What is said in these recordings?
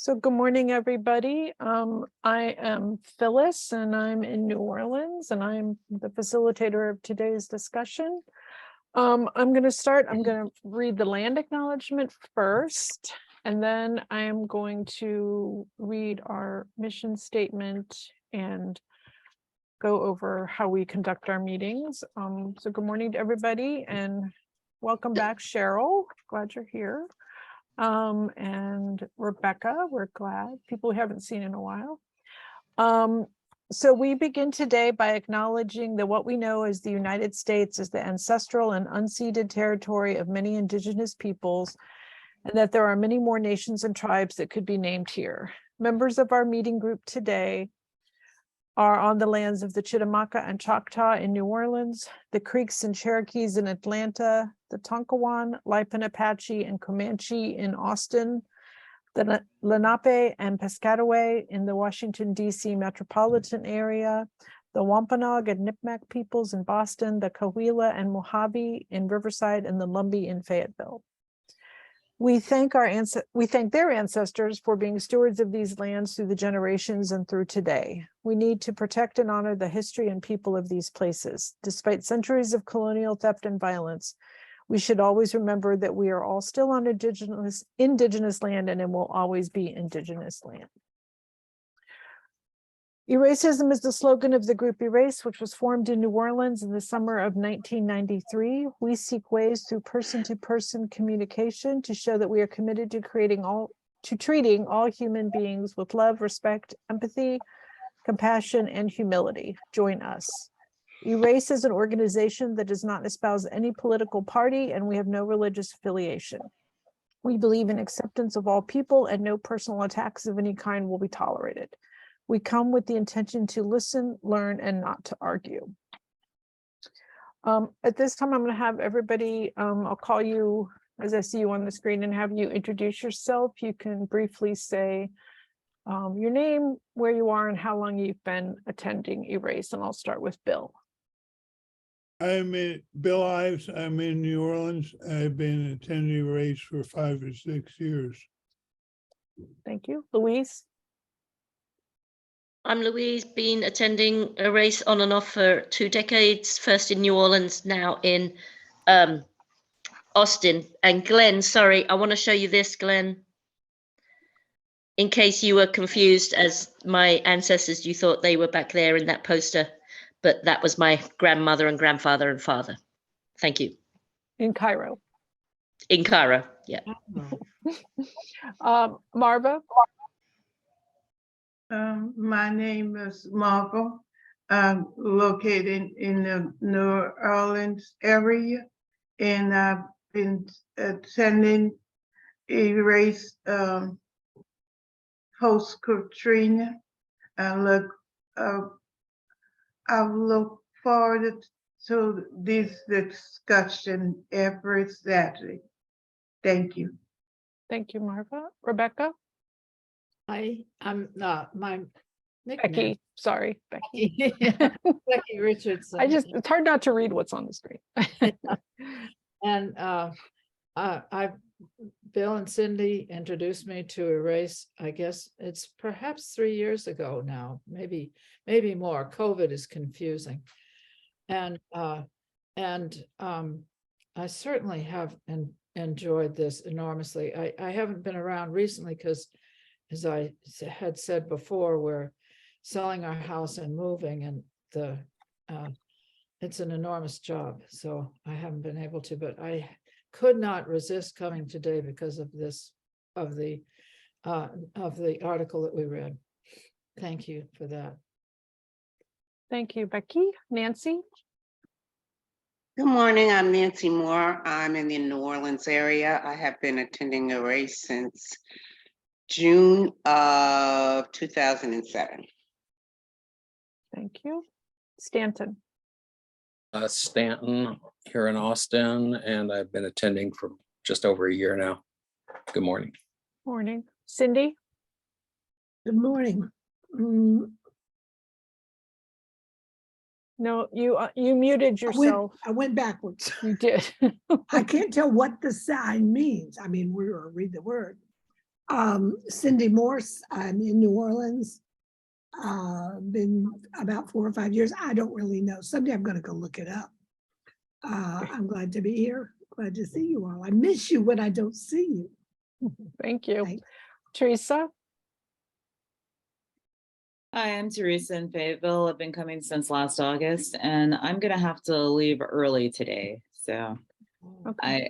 So good morning, everybody. I am Phyllis and I'm in New Orleans and I'm the facilitator of today's discussion. I'm going to read the land acknowledgement first, and then I am going to read our mission statement and go over how we conduct our meetings. So good morning to everybody and welcome back, Cheryl. Glad you're here. And Rebecca, we're glad, people we haven't seen in a while. So we begin today by acknowledging that what we know as the United States is the ancestral and unceded territory of many indigenous peoples, and that there are many more nations and tribes that could be named here. Members of our meeting group today are on the lands of the Chitimacha and Choctaw in New Orleans, the Creeks and Cherokees in Atlanta, the Tonkawan, Lipan Apache, and Comanche in Austin, the Lenape and Piscataway in the Washington, D.C. metropolitan area, the Wampanoag and Nipmuc peoples in Boston, the Coahuila and Mojave in Riverside, and the Lumbee in Fayetteville. We thank their ancestors for being stewards of these lands through the generations and through today. We need to protect and honor the history and people of these places. Despite centuries of colonial theft and violence, we should always remember that we are all still on indigenous land, and it will always be indigenous land. Eracism is the slogan of the group Erace, which was formed in New Orleans in the summer of 1993. We seek ways through person-to-person communication to show that we are committed to treating all human beings with love, respect, empathy, compassion, and humility. Join us. Erace is an organization that does not espouse any political party, and we have no religious affiliation. We believe in acceptance of all people, and no personal attacks of any kind will be tolerated. We come with the intention to listen, learn, and not to argue. At this time, I'm going to have everybody, I'll call you as I see you on the screen and have you introduce yourself. You can briefly say your name, where you are, and how long you've been attending Erace. And I'll start with Bill. I'm Bill Ives. I'm in New Orleans. I've been attending Erace for 5 or 6 years. Thank you. Louise? I'm Louise, been attending Erace on and off for 2 decades, first in New Orleans, now in Austin. And Glenn, sorry, I want to show you this, Glenn. In case you were confused, as my ancestors, you thought they were back there in that poster, but that was my grandmother and grandfather and father. Thank you. In Cairo. In Cairo, yeah. Marva? My name is Marva. I'm located in the New Orleans area, and I've been attending Erace post Katrina. I look forward to this discussion every Saturday. Thank you. Thank you, Marva. Rebecca? I'm my nickname. Becky, sorry, Becky. Becky Richardson. It's hard not to read what's on the screen. And Bill and Cindy introduced me to Erace. I guess it's perhaps 3 years ago now, maybe more. COVID is confusing. And I certainly have enjoyed this enormously. I haven't been around recently because, as I had said before, we're selling our house and moving, and it's an enormous job. So I haven't been able to, but I could not resist coming today because of this, of the article that we read. Thank you for that. Thank you, Becky. Nancy? Good morning, I'm Nancy Moore. I'm in the New Orleans area. I have been attending Erace since June of 2007. Thank you. Stanton? Stanton here in Austin, and I've been attending for just over a year now. Good morning. Morning. Cindy? Good morning. No, you muted yourself. I went backwards. You did. I can't tell what the sign means. I mean, we're read the word. Cindy Morse, I'm in New Orleans. Been about 4 or 5 years. I don't really know. Someday I'm gonna go look it up. I'm glad to be here. Glad to see you all. I miss you when I don't see you. Thank you. Thanks. Teresa? Hi, I'm Teresa in Fayetteville. I've been coming since last August, and I'm gonna have to leave early today. So Okay.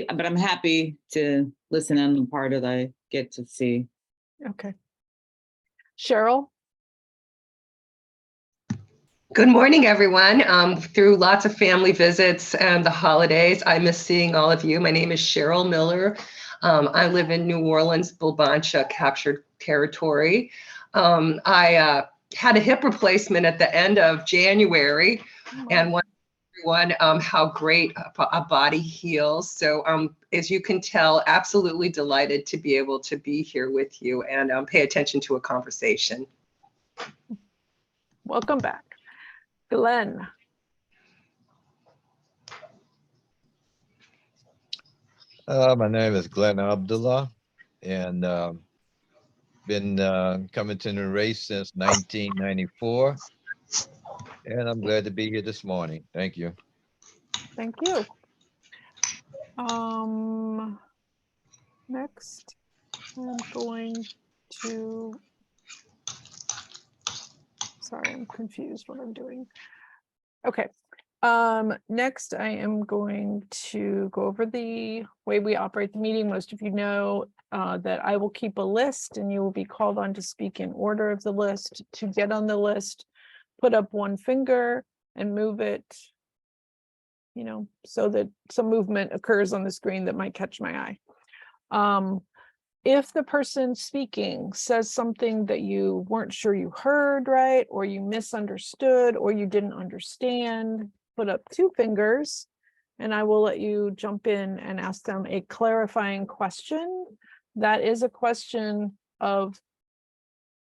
but I'm happy to listen in the part that I get to see. Okay. Cheryl? Good morning, everyone. Through lots of family visits and the holidays, I miss seeing all of you. My name is Cheryl Miller. I live in New Orleans, Bulbancha captured territory. I had a hip replacement at the end of January and want everyone how great a body heals. So as you can tell, absolutely delighted to be able to be here with you and pay attention to a conversation. Welcome back. Glenn? My name is Glenn Abdullah, and been coming to the race since 1994. And I'm glad to be here this morning. Thank you. Thank you. Next, I'm going to, sorry, I'm confused what I'm doing. Okay. Next, I am going to go over the way we operate the meeting. Most of you know that I will keep a list and you will be called on to speak in order of the list. To get on the list, put up one finger and move it, you know, so that some movement occurs on the screen that might catch my eye. If the person speaking says something that you weren't sure you heard right, or you misunderstood, or you didn't understand, put up two fingers and I will let you jump in and ask them a clarifying question. That is a question of,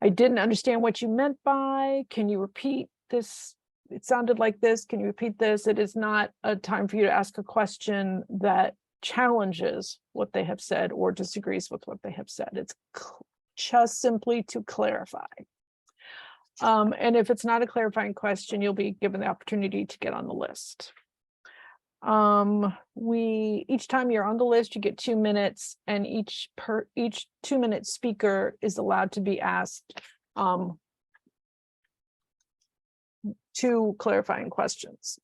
I didn't understand what you meant by, can you repeat this? It sounded like this, can you repeat this? It is not a time for you to ask a question that challenges what they have said or disagrees with what they have said. It's just simply to clarify. And if it's not a clarifying question, you'll be given the opportunity to get on the list. Each time you're on the list, you get 2 minutes, and each 2-minute speaker is allowed to be asked 2 clarifying questions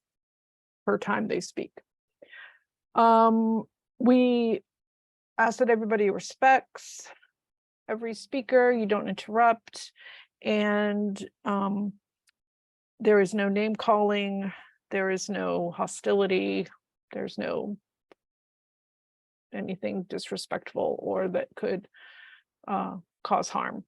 per time they speak. We ask that everybody respects every speaker, you don't interrupt, and there is no name calling, there is no hostility, there's no anything disrespectful or that could cause harm.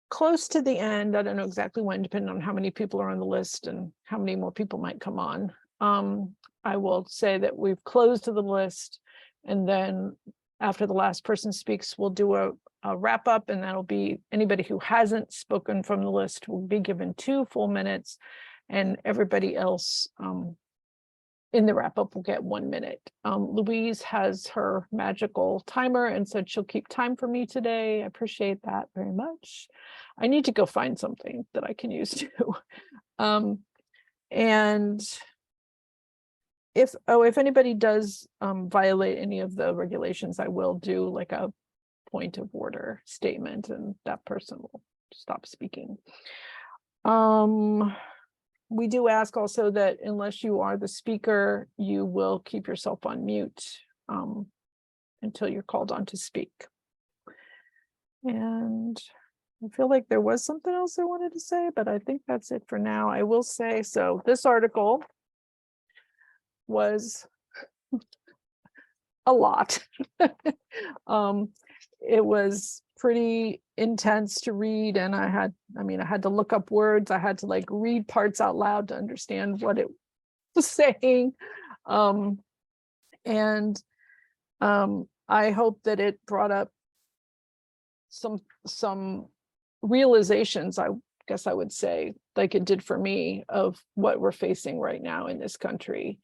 Close to the end, I don't know exactly when, depending on how many people are on the list and how many more people might come on. I will say that we've closed to the list, and then after the last person speaks, we'll do a wrap up, and that'll be anybody who hasn't spoken from the list will be given 2 full minutes, and everybody else in the wrap up will get 1 minute. Louise has her magical timer and said she'll keep time for me today. I appreciate that very much. I need to go find something that I can use too. And if anybody does violate any of the regulations, I will do like a point of order statement and that person will stop speaking. We do ask also that unless you are the speaker, you will keep yourself on mute until you're called on to speak. And I feel like there was something else I wanted to say, but I think that's it for now. I will say, so this article was a lot. It was pretty intense to read, and I had to look up words. I had to like read parts out loud to understand what it was saying. I hope that it brought up some realizations, I guess I would say, like it did for me, of what we're facing right now in this country.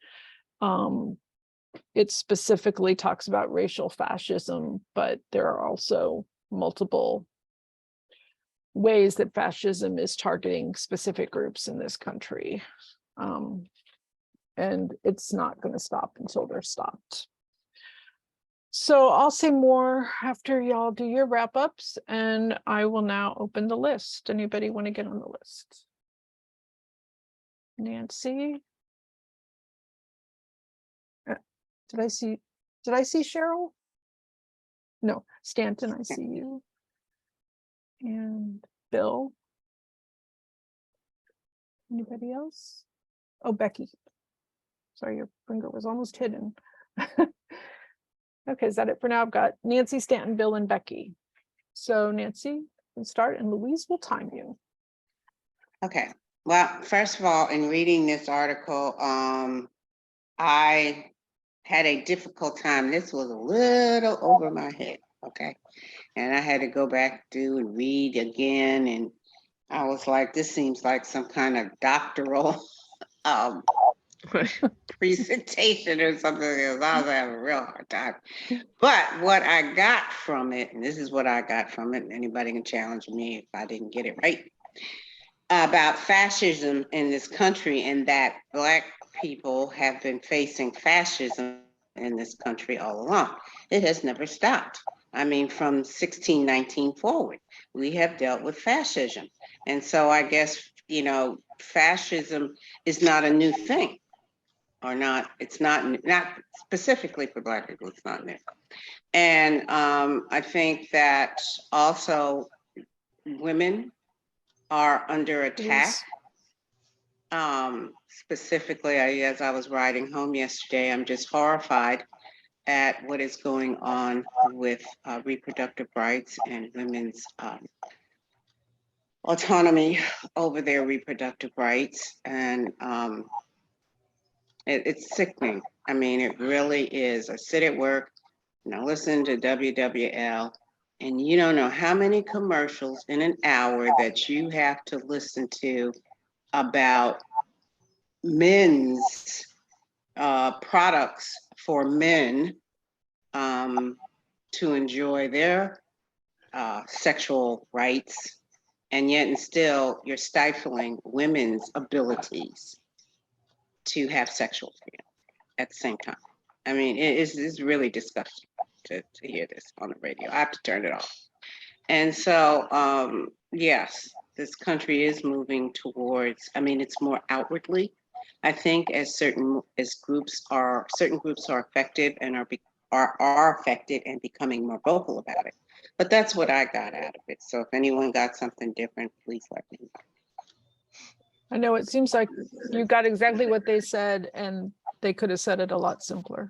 it specifically talks about racial fascism, but there are also multiple ways that fascism is targeting specific groups in this country. And it's not going to stop until they're stopped. So I'll say more after y'all do your wrap ups, and I will now open the list. Anybody want to get on the list? Nancy? Did I see Cheryl? No, Stanton, I see you. And Bill? Anybody else? Oh, Becky. Sorry, your finger was almost hidden. Okay, is that it for now? I've got Nancy, Stanton, Bill, and Becky. So Nancy can start, and Louise will time you. Okay, well, first of all, in reading this article, I had a difficult time. This was a little over my head, okay? And I had to go back through and read again, and I was like, this seems like some kind of doctoral presentation or something, because I was having a real hard time. But what I got from it, and this is what I got from it, and anybody can challenge me if I didn't get it right, about fascism in this country, and that Black people have been facing fascism in this country all along. It has never stopped. I mean, from 1619 forward, we have dealt with fascism. And so I guess, you know, fascism is not a new thing, or not, it's not specifically for Black people, it's not new. And I think that also women are under attack. Specifically, as I was riding home yesterday, I'm just horrified at what is going on with reproductive rights and women's autonomy over their reproductive rights. And it's sickening. I mean, it really is. I sit at work and I listen to WWL, and you don't know how many commercials in an hour that you have to listen to about men's products for men to enjoy their sexual rights, and yet and still you're stifling women's abilities to have sexual freedom at the same time. I mean, it's really disgusting to hear this on the radio. I have to turn it off. And so, yes, this country is moving towards, I mean, it's more outwardly. I think as certain groups are affected and are affected and becoming more vocal about it. But that's what I got out of it. So if anyone got something different, please let me know. I know it seems like you got exactly what they said, and they could have said it a lot simpler.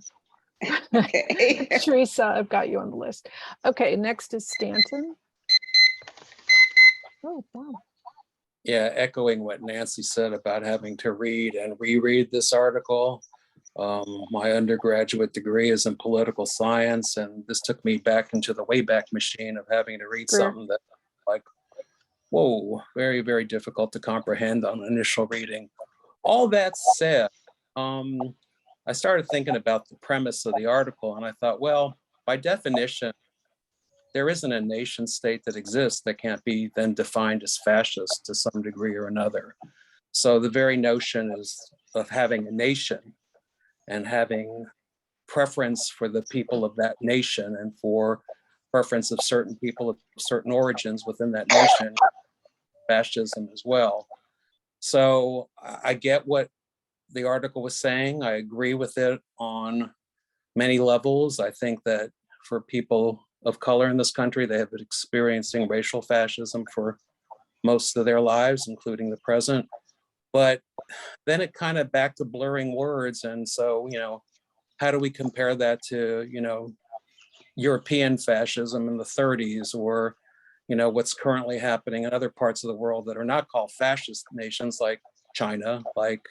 Okay. Teresa, I've got you on the list. Okay, next is Stanton. Oh, wow. Yeah, echoing what Nancy said about having to read and reread this article. My undergraduate degree is in political science, and this took me back into the Wayback Machine of having to read Sure. something that, like, whoa, very, very difficult to comprehend on initial reading. All that said, I started thinking about the premise of the article, and I thought, well, by definition, there isn't a nation state that exists that can't be then defined as fascist to some degree or another. So the very notion of having a nation and having preference for the people of that nation and for preference of certain people of certain origins within that nation, fascism as well. So I get what the article was saying. I agree with it on many levels. I think that for people of color in this country, they have been experiencing racial fascism for most of their lives, including the present. But then it kind of back to blurring words. And so, you know, how do we compare that to, you know, European fascism in the 30s, or, you know, what's currently happening in other parts of the world that are not called fascist nations, like China, like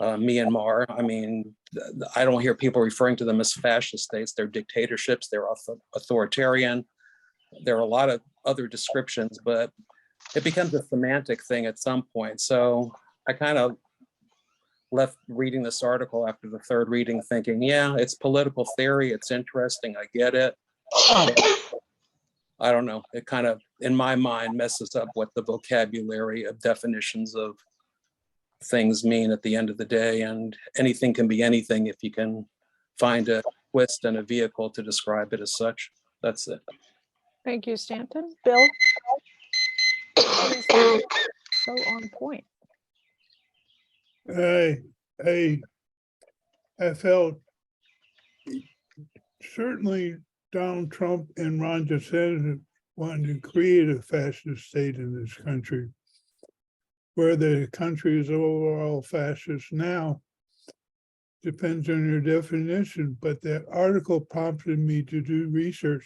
Myanmar. I mean, I don't hear people referring to them as fascist states. They're dictatorships, they're authoritarian. There are a lot of other descriptions, but it becomes a semantic thing at some point. So I kind of left reading this article after the third reading thinking, yeah, it's political theory. It's interesting. I get it. But I don't know. It kind of, in my mind, messes up what the vocabulary of definitions of things mean at the end of the day. And anything can be anything if you can find a twist and a vehicle to describe it as such. That's it. Thank you, Stanton. Bill? That is so on point. I felt certainly Donald Trump and Ron DeSantis wanted to create a fascist state in this country, where the country is overall fascist now depends on your definition, but that article prompted me to do research.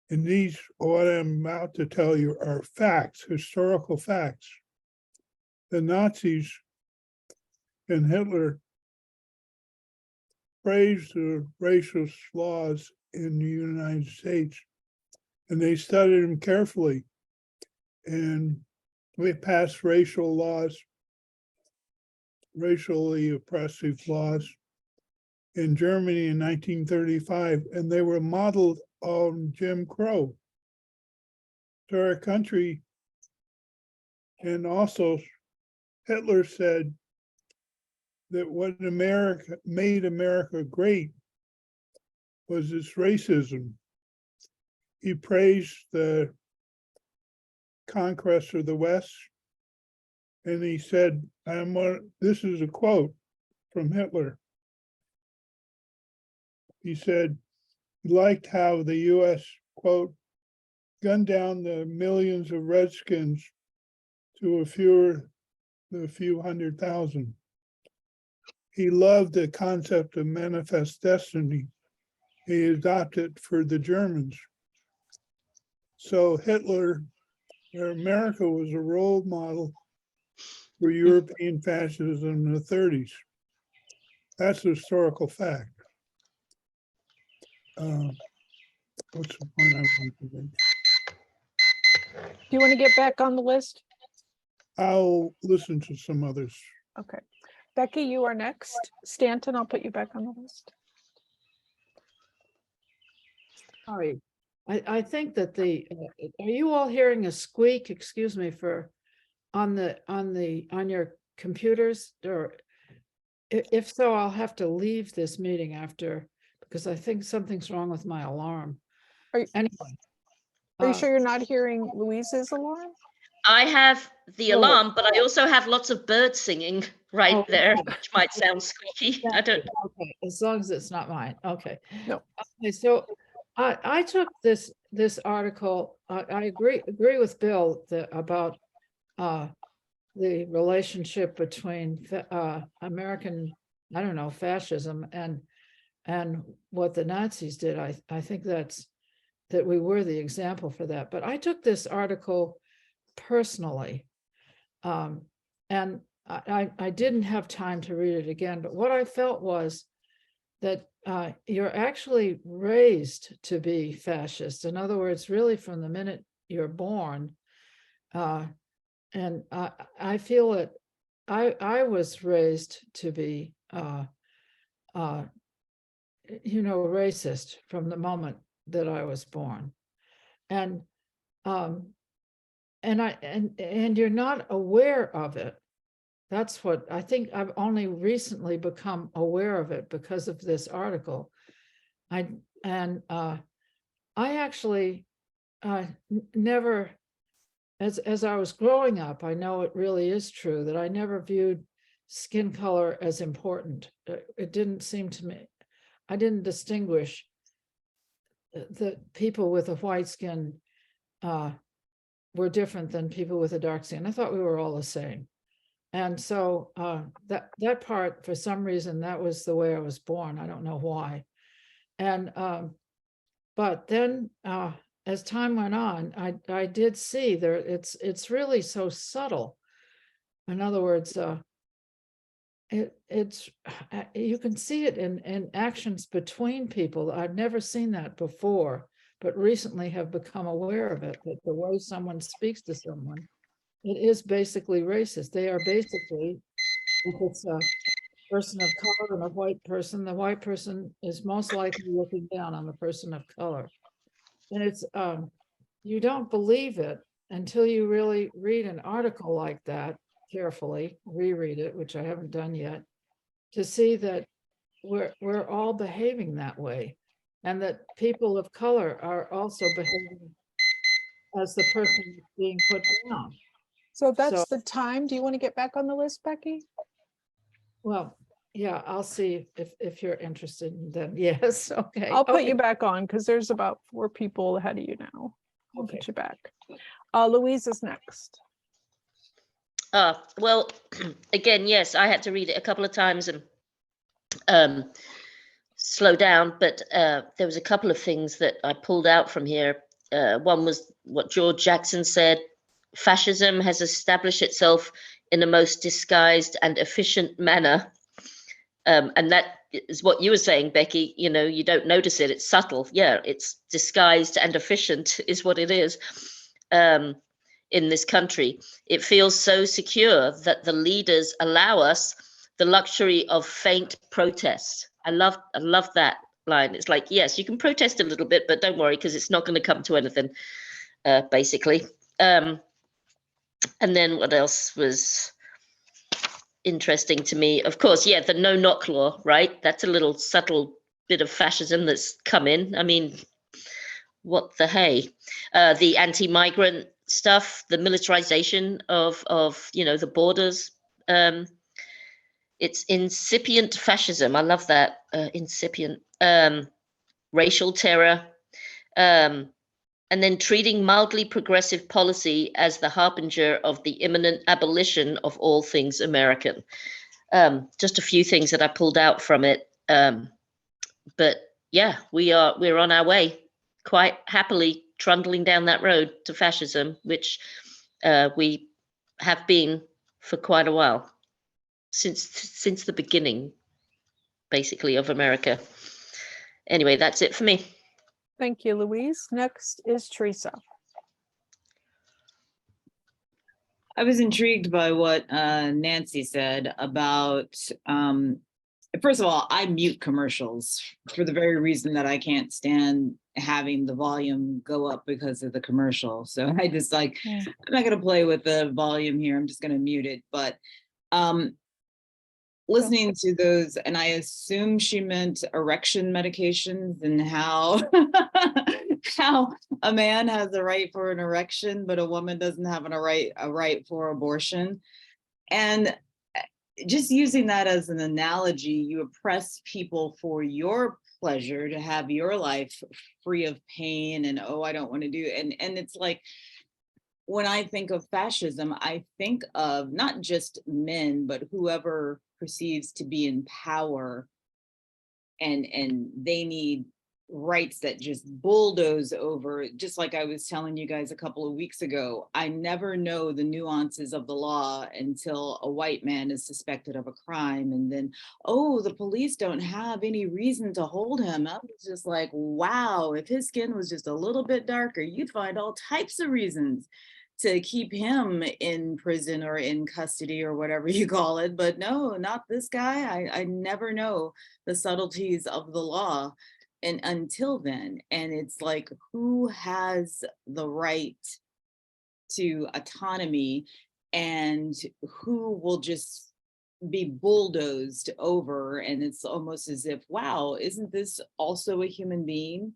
And these, what I'm about to tell you, are facts, historical facts. The Nazis and Hitler praised the racial laws in the United States, and they studied them carefully. And they passed racial laws, racially oppressive laws in Germany in 1935, and they were modeled on Jim Crow. So our country, and also Hitler said that what America made America great was its racism. He praised the conquest of the West, and he said, this is a quote from Hitler. He said he liked how the US, quote, gunned down the millions of Redskins to a few 100,000. He loved the concept of manifest destiny. He adopted for the Germans. So Hitler, or America, was a role model for European fascism in the 30s. That's a historical fact. What's the point I want to make? Do you want to get back on the list? I'll listen to some others. Okay. Becky, you are next. Stanton, I'll put you back on the list. Sorry, I think that are you all hearing a squeak? Excuse me for on your computers, or if so, I'll have to leave this meeting after, because I think something's wrong with my alarm. Are you- Anyway. Are you sure you're not hearing Louise's alarm? I have the Oh. alarm, but I also have lots of birds singing right Oh, there, okay. which might sound squeaky. I don't. Okay, as long as it's not mine. Okay. No. Okay, so I took this article. I agree with Bill about the relationship between American, I don't know, fascism and what the Nazis did. I think that we were the example for that. But I took this article personally, and I didn't have time to read it again, but what I felt was that you're actually raised to be fascist. In other words, really from the minute you're born. And I feel that I was raised to be, racist from the moment that I was born. And you're not aware of it. That's what I think. I've only recently become aware of it because of this article. I actually never, as I was growing up, I know it really is true that I never viewed skin color as important. It didn't seem to me, I didn't distinguish that people with a white skin were different than people with a dark skin. I thought we were all the same. And so that part, for some reason, that was the way I was born. I don't know why. And but then as time went on, I did see there it's really so subtle. In other words, it's you can see it in actions between people. I've never seen that before, but recently have become aware of it, that the way someone speaks to someone, it is basically racist. They are basically, if it's person of color and a white person, the white person is most likely looking down on the person of color. And it's, you don't believe it until you really read an article like that carefully, reread it, which I haven't done yet, to see that we're all behaving that way. And that people of color are also behaving as the person being put down. So that's the time. Do you want to get back on the list, Becky? Well, yeah, I'll see if you're interested in them. Yes, okay. I'll put okay, you back on because there's about 4 people ahead of you now. I'll Okay. put you back. Louise is next. Well, again, yes, I had to read it a couple of times and slow down, but there was a couple of things that I pulled out from here. One was what George Jackson said: fascism has established itself in the most disguised and efficient manner. And that is what you were saying, Becky. You know, you don't notice it. It's subtle. Yeah, it's disguised and efficient is what it is. In this country, it feels so secure that the leaders allow us the luxury of faint protest. I love that line. It's like, yes, you can protest a little bit, but don't worry, because it's not going to come to anything, basically. And then what else was interesting to me? Of course, yeah, the no knock law, right? That's a little subtle bit of fascism that's come in. I mean, what the hey? The anti-migrant stuff, the militarization of the borders. It's incipient fascism. I love that, incipient. Racial terror, and then treating mildly progressive policy as the harbinger of the imminent abolition of all things American. Just a few things that I pulled out from it. But yeah, we're on our way, quite happily trundling down that road to fascism, which we have been for quite a while, since the beginning, basically, of America. Anyway, that's it for me. Thank you, Louise. Next is Teresa. I was intrigued by what Nancy said about, first of all, I mute commercials for the very reason that I can't stand having the volume go up because of the commercial. So I just I'm not going to play with the volume here. I'm just going to mute it. But listening to those, and I assume she meant erection medications and how how a man has a right for an erection, but a woman doesn't have a right for abortion. And just using that as an analogy, you oppress people for your pleasure to have your life free of pain and, oh, I don't want to do, and it's like, when I think of fascism, I think of not just men, but whoever perceives to be in power, and they need rights that just bulldoze over. Just like I was telling you guys a couple of weeks ago, I never know the nuances of the law until a white man is suspected of a crime, and then, oh, the police don't have any reason to hold him. I was just like, wow, if his skin was just a little bit darker, you'd find all types of reasons to keep him in prison or in custody or whatever you call it. But no, not this guy. I never know the subtleties of the law and until then. And it's like, who has the right to autonomy and who will just be bulldozed over? And it's almost as if, wow, isn't this also a human being?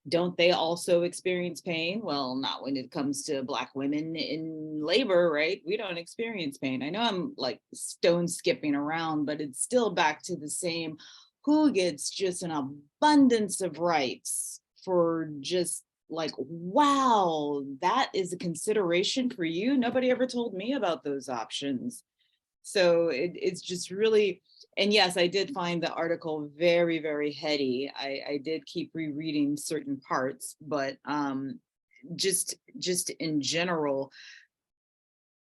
Don't they also experience pain? Well, not when it comes to Black women in labor, right? We don't experience pain. I know I'm like stone skipping around, but it's still back to the same, who gets just an abundance of rights for just like, wow, that is a consideration for you. Nobody ever told me about those options. So it's just really, and yes, I did find the article very, very heady. I did keep rereading certain parts, but just in general,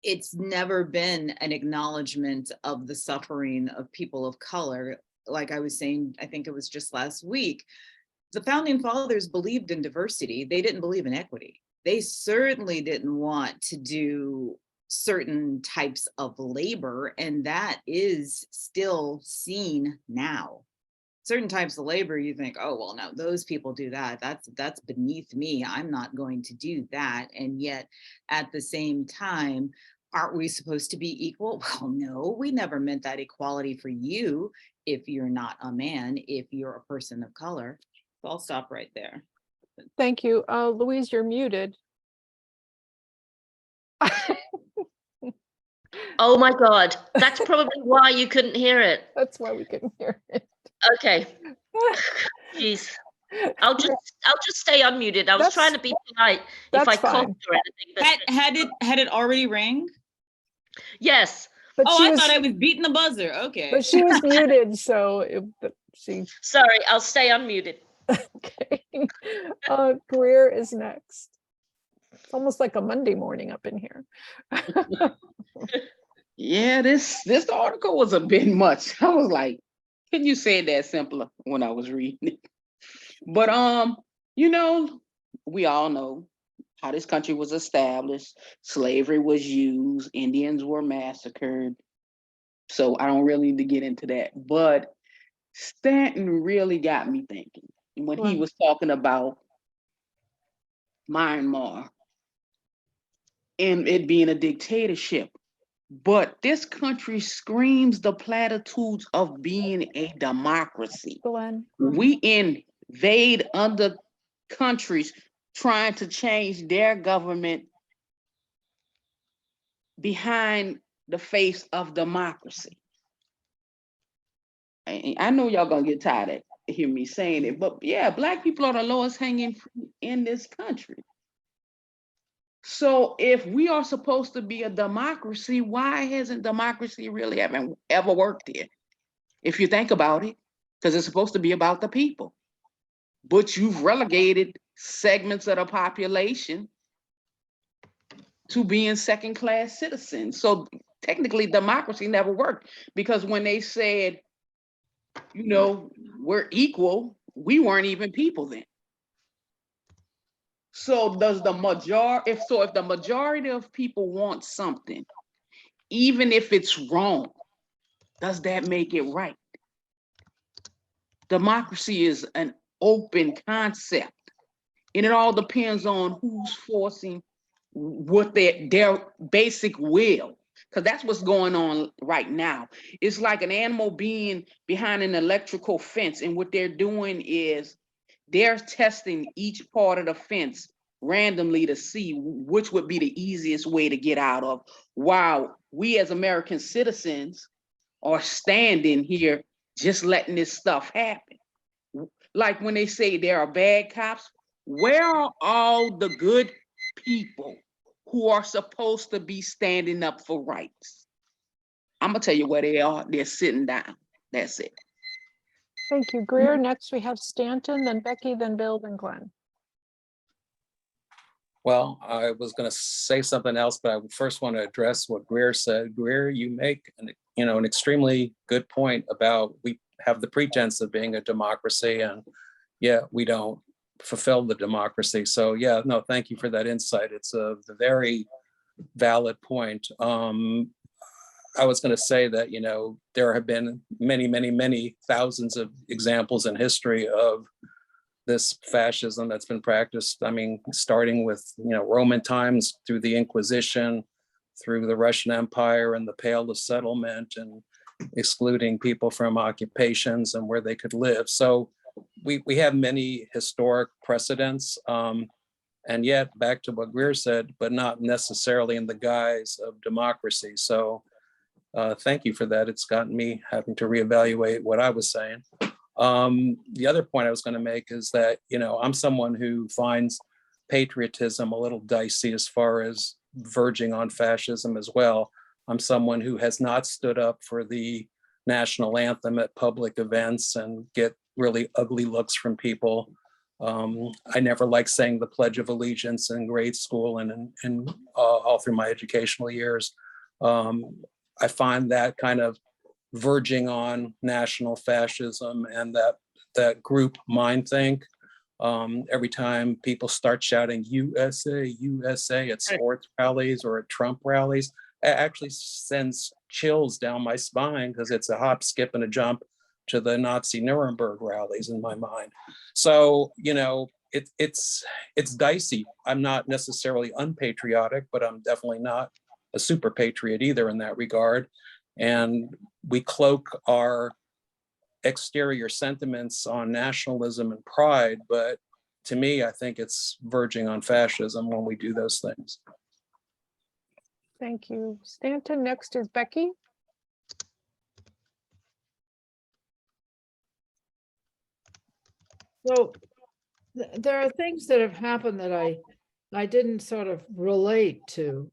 it's never been an acknowledgement of the suffering of people of color. Like I was saying, I think it was just last week, the founding fathers believed in diversity. They didn't believe in equity. They certainly didn't want to do certain types of labor, and that is still seen now. Certain types of labor, you think, oh, well, no, those people do that. That's beneath me. I'm not going to do that. And yet at the same time, aren't we supposed to be equal? Well, no, we never meant that equality for you if you're not a man, if you're a person of color. So I'll stop right there. Thank you. Louise, you're muted. Oh my God, that's probably why you couldn't hear it. That's why we couldn't hear it. Okay, jeez. I'll just stay unmuted. I was trying to be polite if I That's coughed fine. or anything, but Had it already rang? yes. But Oh, she I was, thought I was beating the buzzer. Okay. but she was muted, so she, Sorry, I'll stay unmuted. okay. Greer is next. It's almost like a Monday morning up in here. Yeah, this article was a bit much. I was like, can you say that simpler when I was reading it? But you know, we all know how this country was established. Slavery was used, Indians were massacred. So I don't really need to get into that. But Stanton really got me thinking when he Right. was talking about Myanmar and it being a dictatorship. But this country screams the platitudes of being a democracy. Glenn. We invade other countries trying to change their government behind the face of democracy. I know y'all gonna get tired of hearing me saying it, but yeah, Black people are the lowest hanging fruit in this country. So if we are supposed to be a democracy, why hasn't democracy really ever worked here? If you think about it, because it's supposed to be about the people. But you've relegated segments of the population to being second-class citizens. So technically democracy never worked, because when they said, you know, we're equal, we weren't even people then. So does the majority, if the majority of people want something, even if it's wrong, does that make it right? Democracy is an open concept, and it all depends on who's forcing what their basic will, because that's what's going on right now. It's like an animal being behind an electrical fence, and what they're doing is they're testing each part of the fence randomly to see which would be the easiest way to get out of, while we as American citizens are standing here just letting this stuff happen. Like when they say there are bad cops, where are all the good people who are supposed to be standing up for rights? I'm gonna tell you where they are. They're sitting down. That's it. Thank you, Greer. Next we have Stanton, then Becky, then Bill, then Glenn. Well, I was going to say something else, but I first want to address what Greer said. Greer, you make an extremely good point about we have the pretense of being a democracy, and yeah, we don't fulfill the democracy. So yeah, no, thank you for that insight. It's a very valid point. I was going to say that, there have been many, many, many thousands of examples in history of this fascism that's been practiced. I mean, starting with, Roman times, through the Inquisition, through the Russian Empire and the Pale of Settlement, and excluding people from occupations and where they could live. So we have many historic precedents. And yet, back to what Greer said, but not necessarily in the guise of democracy. So thank you for that. It's gotten me having to reevaluate what I was saying. The other point I was going to make is that, I'm someone who finds patriotism a little dicey as far as verging on fascism as well. I'm someone who has not stood up for the national anthem at public events and get really ugly looks from people. I never liked saying the Pledge of Allegiance in grade school and all through my educational years. I find that kind of verging on national fascism and that group mindthink. Every time people start shouting USA, USA at sports rallies or at Trump rallies, it actually sends chills down my spine because it's a hop, skip, and a jump to the Nazi Nuremberg rallies in my mind. So, you know, it's dicey. I'm not necessarily unpatriotic, but I'm definitely not a super patriot either in that regard. And we cloak our exterior sentiments on nationalism and pride, but to me, I think it's verging on fascism when we do those things. Thank you. Stanton, next is Becky. So there are things that have happened that I didn't sort of relate to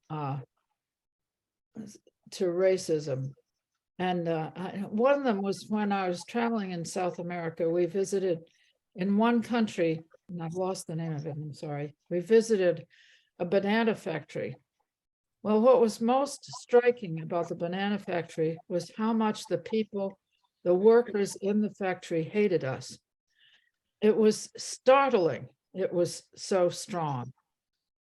racism. And one of them was when I was traveling in South America. We visited in one country, and I've lost the name of it, I'm sorry. We visited a banana factory. Well, what was most striking about the banana factory was how much the people, the workers in the factory hated us. It was startling. It was so strong.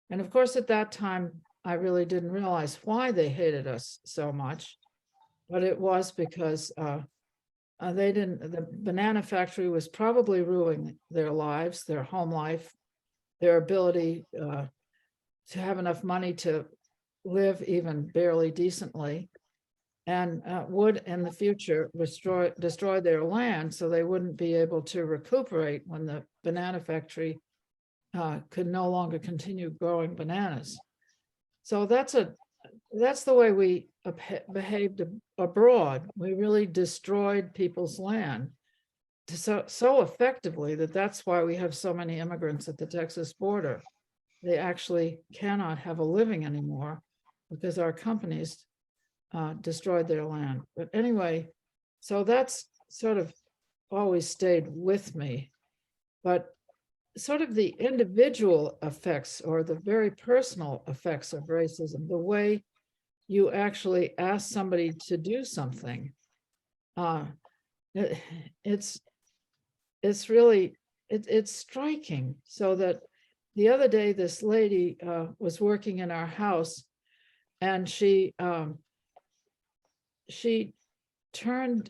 And of course, at that time, I really didn't realize why they hated us so much. But it was because the banana factory was probably ruining their lives, their home life, their ability to have enough money to live even barely decently, and would in the future destroy their land so they wouldn't be able to recuperate when the banana factory could no longer continue growing bananas. So that's the way we behaved abroad. We really destroyed people's land so effectively that's why we have so many immigrants at the Texas border. They actually cannot have a living anymore because our companies destroyed their land. But anyway, so that's sort of always stayed with me. But sort of the individual effects or the very personal effects of racism, the way you actually ask somebody to do something, it's really, it's striking. So that the other day, this lady was working in our house, and she turned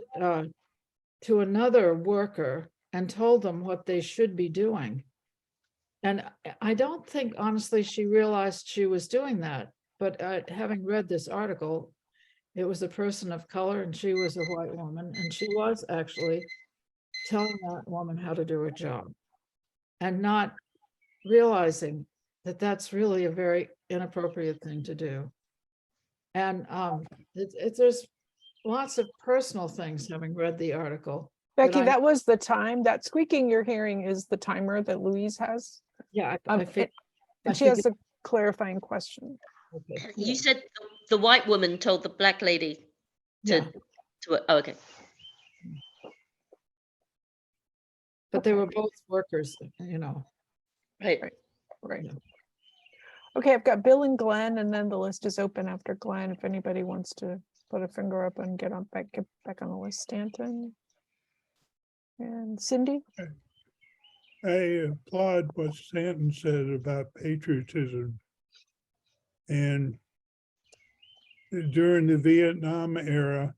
to another worker and told them what they should be doing. And I don't think, honestly, she realized she was doing that. But having read this article, it was a person of color and she was a white woman. And she was actually telling that woman how to do her job and not realizing that that's really a very inappropriate thing to do. And there's lots of personal things having read the article. Becky, that was the time. That squeaking you're hearing is the timer that Louise has. Yeah, and she has a clarifying question. Okay. You said the white woman told the black lady to, oh, okay. But they were both workers, you know. Right. Yeah. Okay, I've got Bill and Glenn, and then the list is open after Glenn. If anybody wants to put a finger up and get back on the list. Stanton and Cindy. I applaud what Stanton said about patriotism. And during the Vietnam era,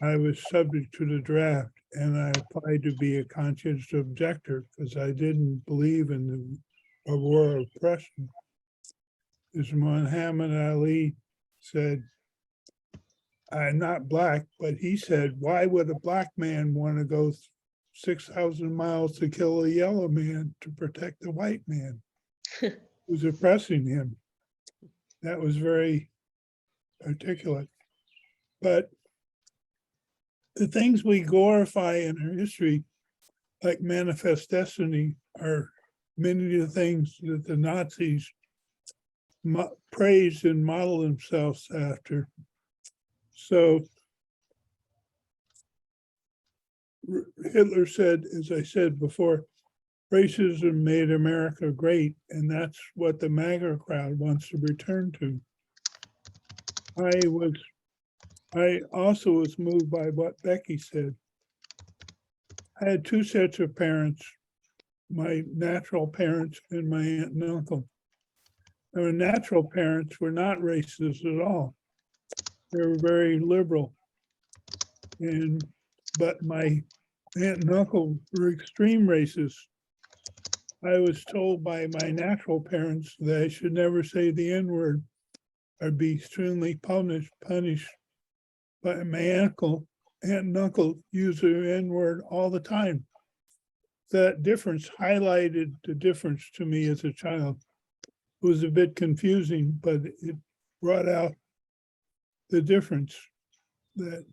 I was subject to the draft, and I applied to be a conscientious objector because I didn't believe in a war of oppression. As Muhammad Ali said, I'm not black, but he said, why would a black man want to go 6,000 miles to kill a yellow man to protect the white man who's oppressing him? That was very articulate. But the things we glorify in our history, like Manifest Destiny, are many of the things that the Nazis praised and modeled themselves after. So Hitler said, as I said before, racism made America great, and that's what the MAGA crowd wants to return to. I also was moved by what Becky said. I had two sets of parents my natural parents and my aunt and uncle. Our natural parents were not racist at all. They were very liberal. But my aunt and uncle were extreme racists. I was told by my natural parents that I should never say the N-word or be extremely punished. But my aunt and uncle used the N-word all the time. That difference highlighted the difference to me as a child. It was a bit confusing, but it brought out the difference that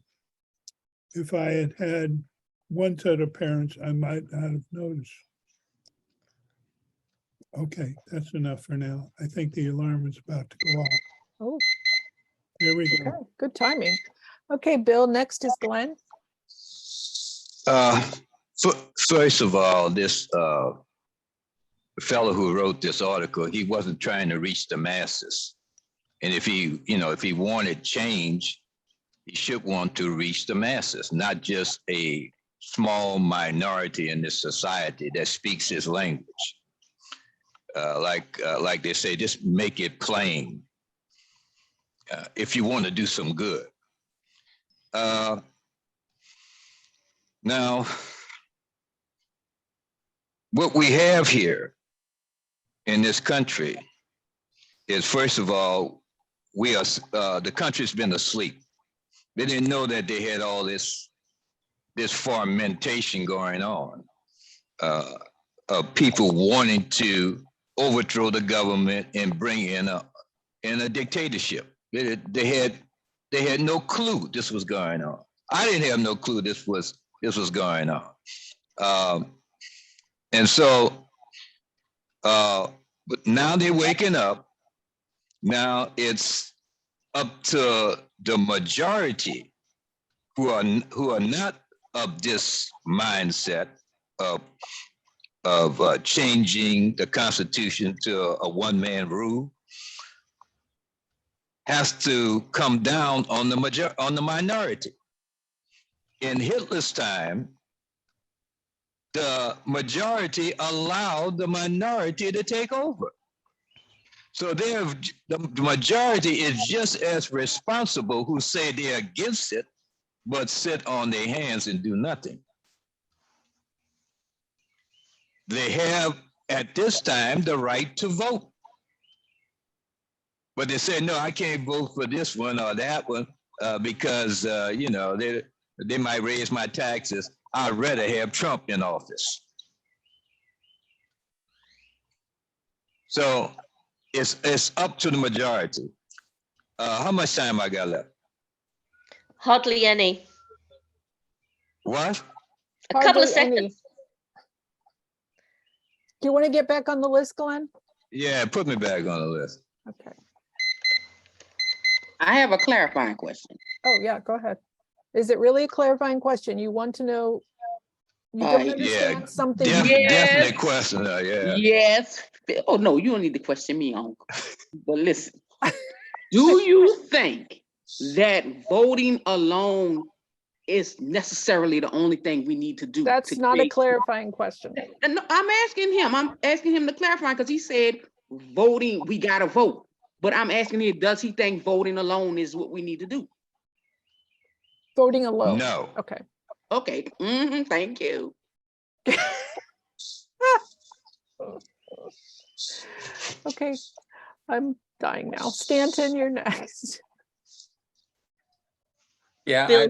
if I had had one set of parents, I might not have noticed. Okay, that's enough for now. I think the alarm is about to go off. Oh, There we okay, go. good timing. Okay, Bill, next is Glenn. First of all, this fellow who wrote this article, he wasn't trying to reach the masses. And if he wanted change, he should want to reach the masses, not just a small minority in this society that speaks his language. Like they say, just make it plain if you want to do some good. Now, what we have here in this country is, first of all, the country's been asleep. They didn't know that they had all this fermentation going on of people wanting to overthrow the government and bring in a dictatorship. They had no clue this was going on. I didn't have no clue this was going on. And so, but now they're waking up. Now it's up to the majority who are not of this mindset of changing the Constitution to a one-man rule, has to come down on the minority. In Hitler's time, the majority allowed the minority to take over. So the majority is just as responsible who say they're against it, but sit on their hands and do nothing. They have, at this time, the right to vote. But they say, no, I can't vote for this one or that one because, they might raise my taxes. I'd rather have Trump in office. So it's up to the majority. How much time I got left? Hardly any. What? A couple of Hardly any. seconds. Do you want to get back on the list, Glenn? Yeah, put me back on the list. Okay. I have a clarifying question. Oh, yeah, go ahead. Is it really a clarifying question? You want to know? You don't Yeah, understand something? Definitely question her, yeah. Yes. Oh, no, you don't need to question me, Uncle. But listen, do you think that voting alone is necessarily the only thing we need to do? That's not a clarifying question. And I'm asking him to clarify because he said voting, we gotta vote. But I'm asking him, does he think voting alone is what we need to do? Voting alone? No. Okay. Okay, thank you. Okay, I'm dying now. Stanton, you're next. Yeah, Bill,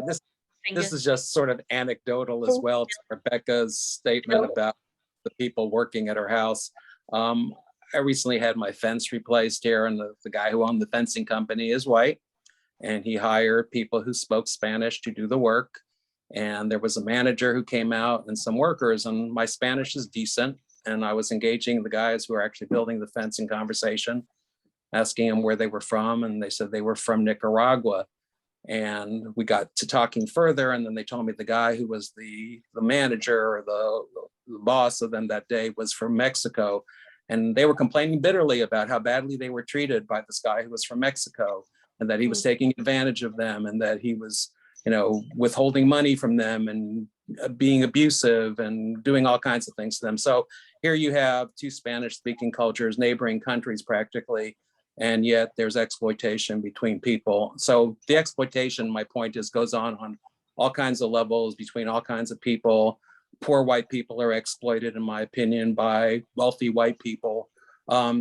this is just sort of anecdotal as well to Rebecca's statement about the people working at her house. I recently had my fence replaced here, and the guy who owned the fencing company is white, and he hired people who spoke Spanish to do the work. And there was a manager who came out and some workers, and my Spanish is decent. And I was engaging the guys who are actually building the fence in conversation, asking them where they were from. And they said they were from Nicaragua. And we got to talking further. And then they told me the guy who was the manager or the boss of them that day was from Mexico. And they were complaining bitterly about how badly they were treated by this guy who was from Mexico, and that he was taking advantage of them, and that he was withholding money from them and being abusive and doing all kinds of things to them. So here you have two Spanish-speaking cultures, neighboring countries practically, and yet there's exploitation between people. So the exploitation, my point is, goes on all kinds of levels between all kinds of people. Poor white people are exploited, in my opinion, by wealthy white people.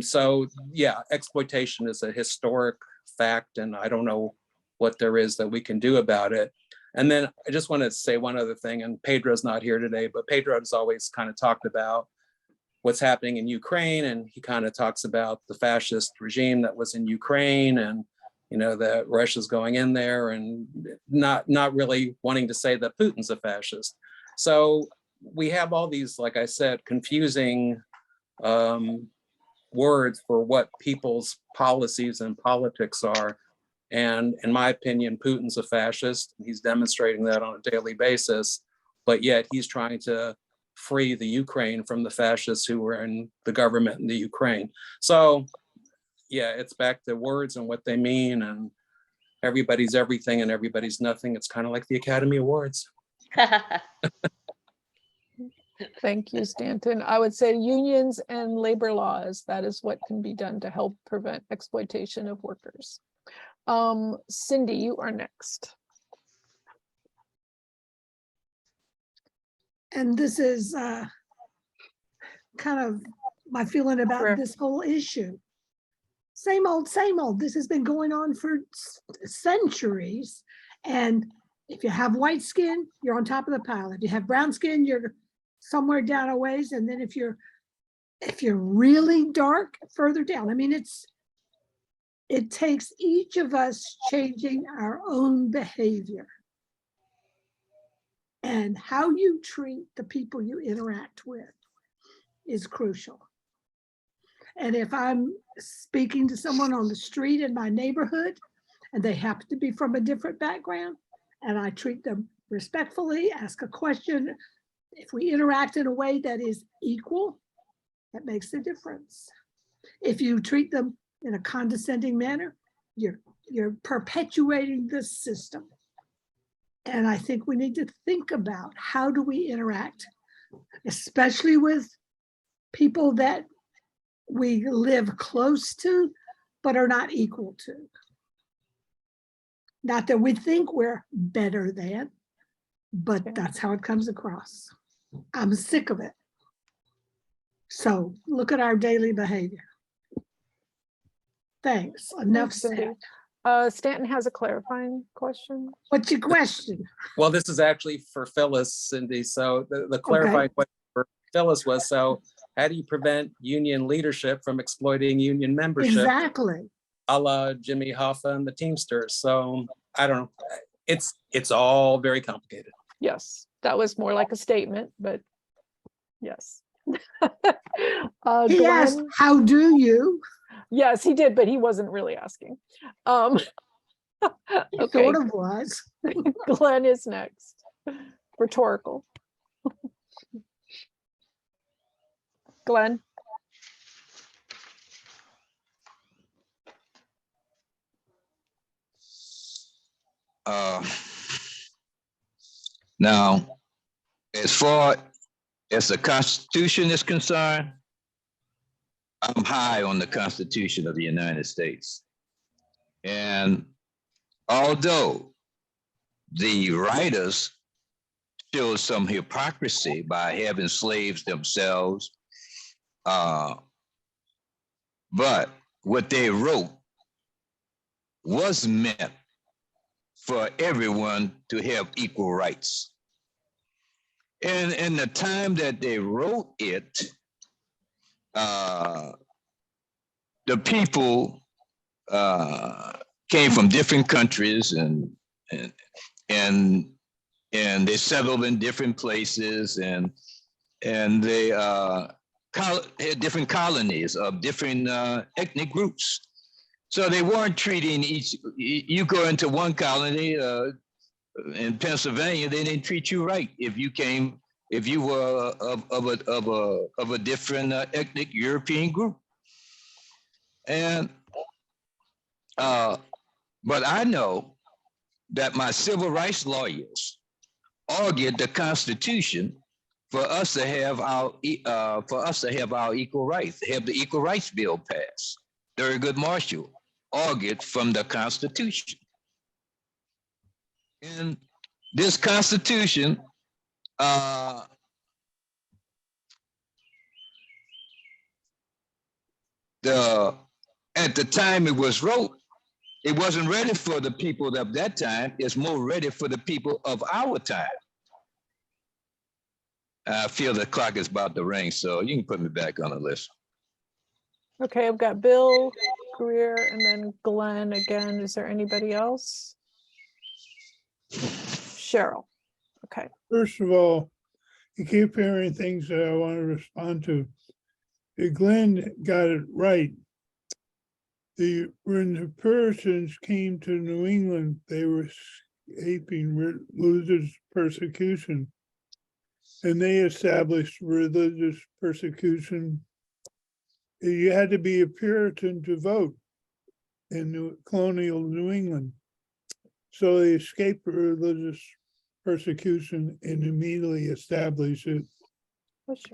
So yeah, exploitation is a historic fact, and I don't know what there is that we can do about it. And then I just want to say one other thing, and Pedro's not here today, but Pedro has always kind of talked about what's happening in Ukraine, and he kind of talks about the fascist regime that was in Ukraine, and that Russia's going in there, and not really wanting to say that Putin's a fascist. So we have all these, like I said, confusing words for what people's policies and politics are. And in my opinion, Putin's a fascist. He's demonstrating that on a daily basis, but yet he's trying to free the Ukraine from the fascists who were in the government in the Ukraine. So yeah, it's back to words and what they mean, and everybody's everything and everybody's nothing. It's kind of like the Academy Awards. Thank you, Stanton. I would say unions and labor laws, that is what can be done to help prevent exploitation of workers. Cindy, you are next. And this is kind of my feeling about this whole issue. Same old, same old. This has been going on for centuries. And if you have white skin, you're on top of the pile. If you have brown skin, you're somewhere down a ways. And then if you're really dark, further down. I mean, it takes each of us changing our own behavior. And how you treat the people you interact with is crucial. And if I'm speaking to someone on the street in my neighborhood, and they happen to be from a different background, and I treat them respectfully, ask a question, if we interact in a way that is equal, that makes a difference. If you treat them in a condescending manner, you're perpetuating this system. And I think we need to think about how do we interact, especially with people that we live close to, but are not equal to. Not that we think we're better than, but that's how it comes across. I'm sick of it. So look at our daily behavior. Thanks. Enough said. Stanton has a clarifying question. What's your question? Well, this is actually for Phyllis, Cindy. So the clarifying question for Phyllis was, so how do you prevent union leadership from exploiting union membership? Exactly. A la Jimmy Hoffa and the Teamsters. So I don't know. It's all very complicated. Yes, that was more like a statement, but yes. He asked, how do you? Yes, he did, but he wasn't really asking. He Okay. sort of was. Glenn is next. Rhetorical. Glenn. Now, as far as the Constitution is concerned, I'm high on the Constitution of the United States. And although the writers showed some hypocrisy by having slaves themselves, but what they wrote was meant for everyone to have equal rights. And in the time that they wrote it, the people came from different countries and they settled in different places, and they had different colonies of different ethnic groups. So they weren't treating each. You go into one colony in Pennsylvania, they didn't treat you right if you were of a different ethnic European group. And but I know that my civil rights lawyers argued the Constitution for us to have our equal rights, have the Equal Rights Bill passed. Thurgood Marshall argued from the Constitution. And this Constitution, at the time it was wrote, it wasn't ready for the people of that time. It's more ready for the people of our time. I feel the clock is about to ring, so you can put me back on the list. Okay, I've got Bill, Greer, and then Glenn again. Is there anybody else? Cheryl. Okay. First of all, you keep hearing things that I want to respond to. Glenn got it right. When the Puritans came to New England, they were escaping religious persecution. And they established religious persecution. You had to be a Puritan to vote in colonial New England. So they escaped religious persecution and immediately established it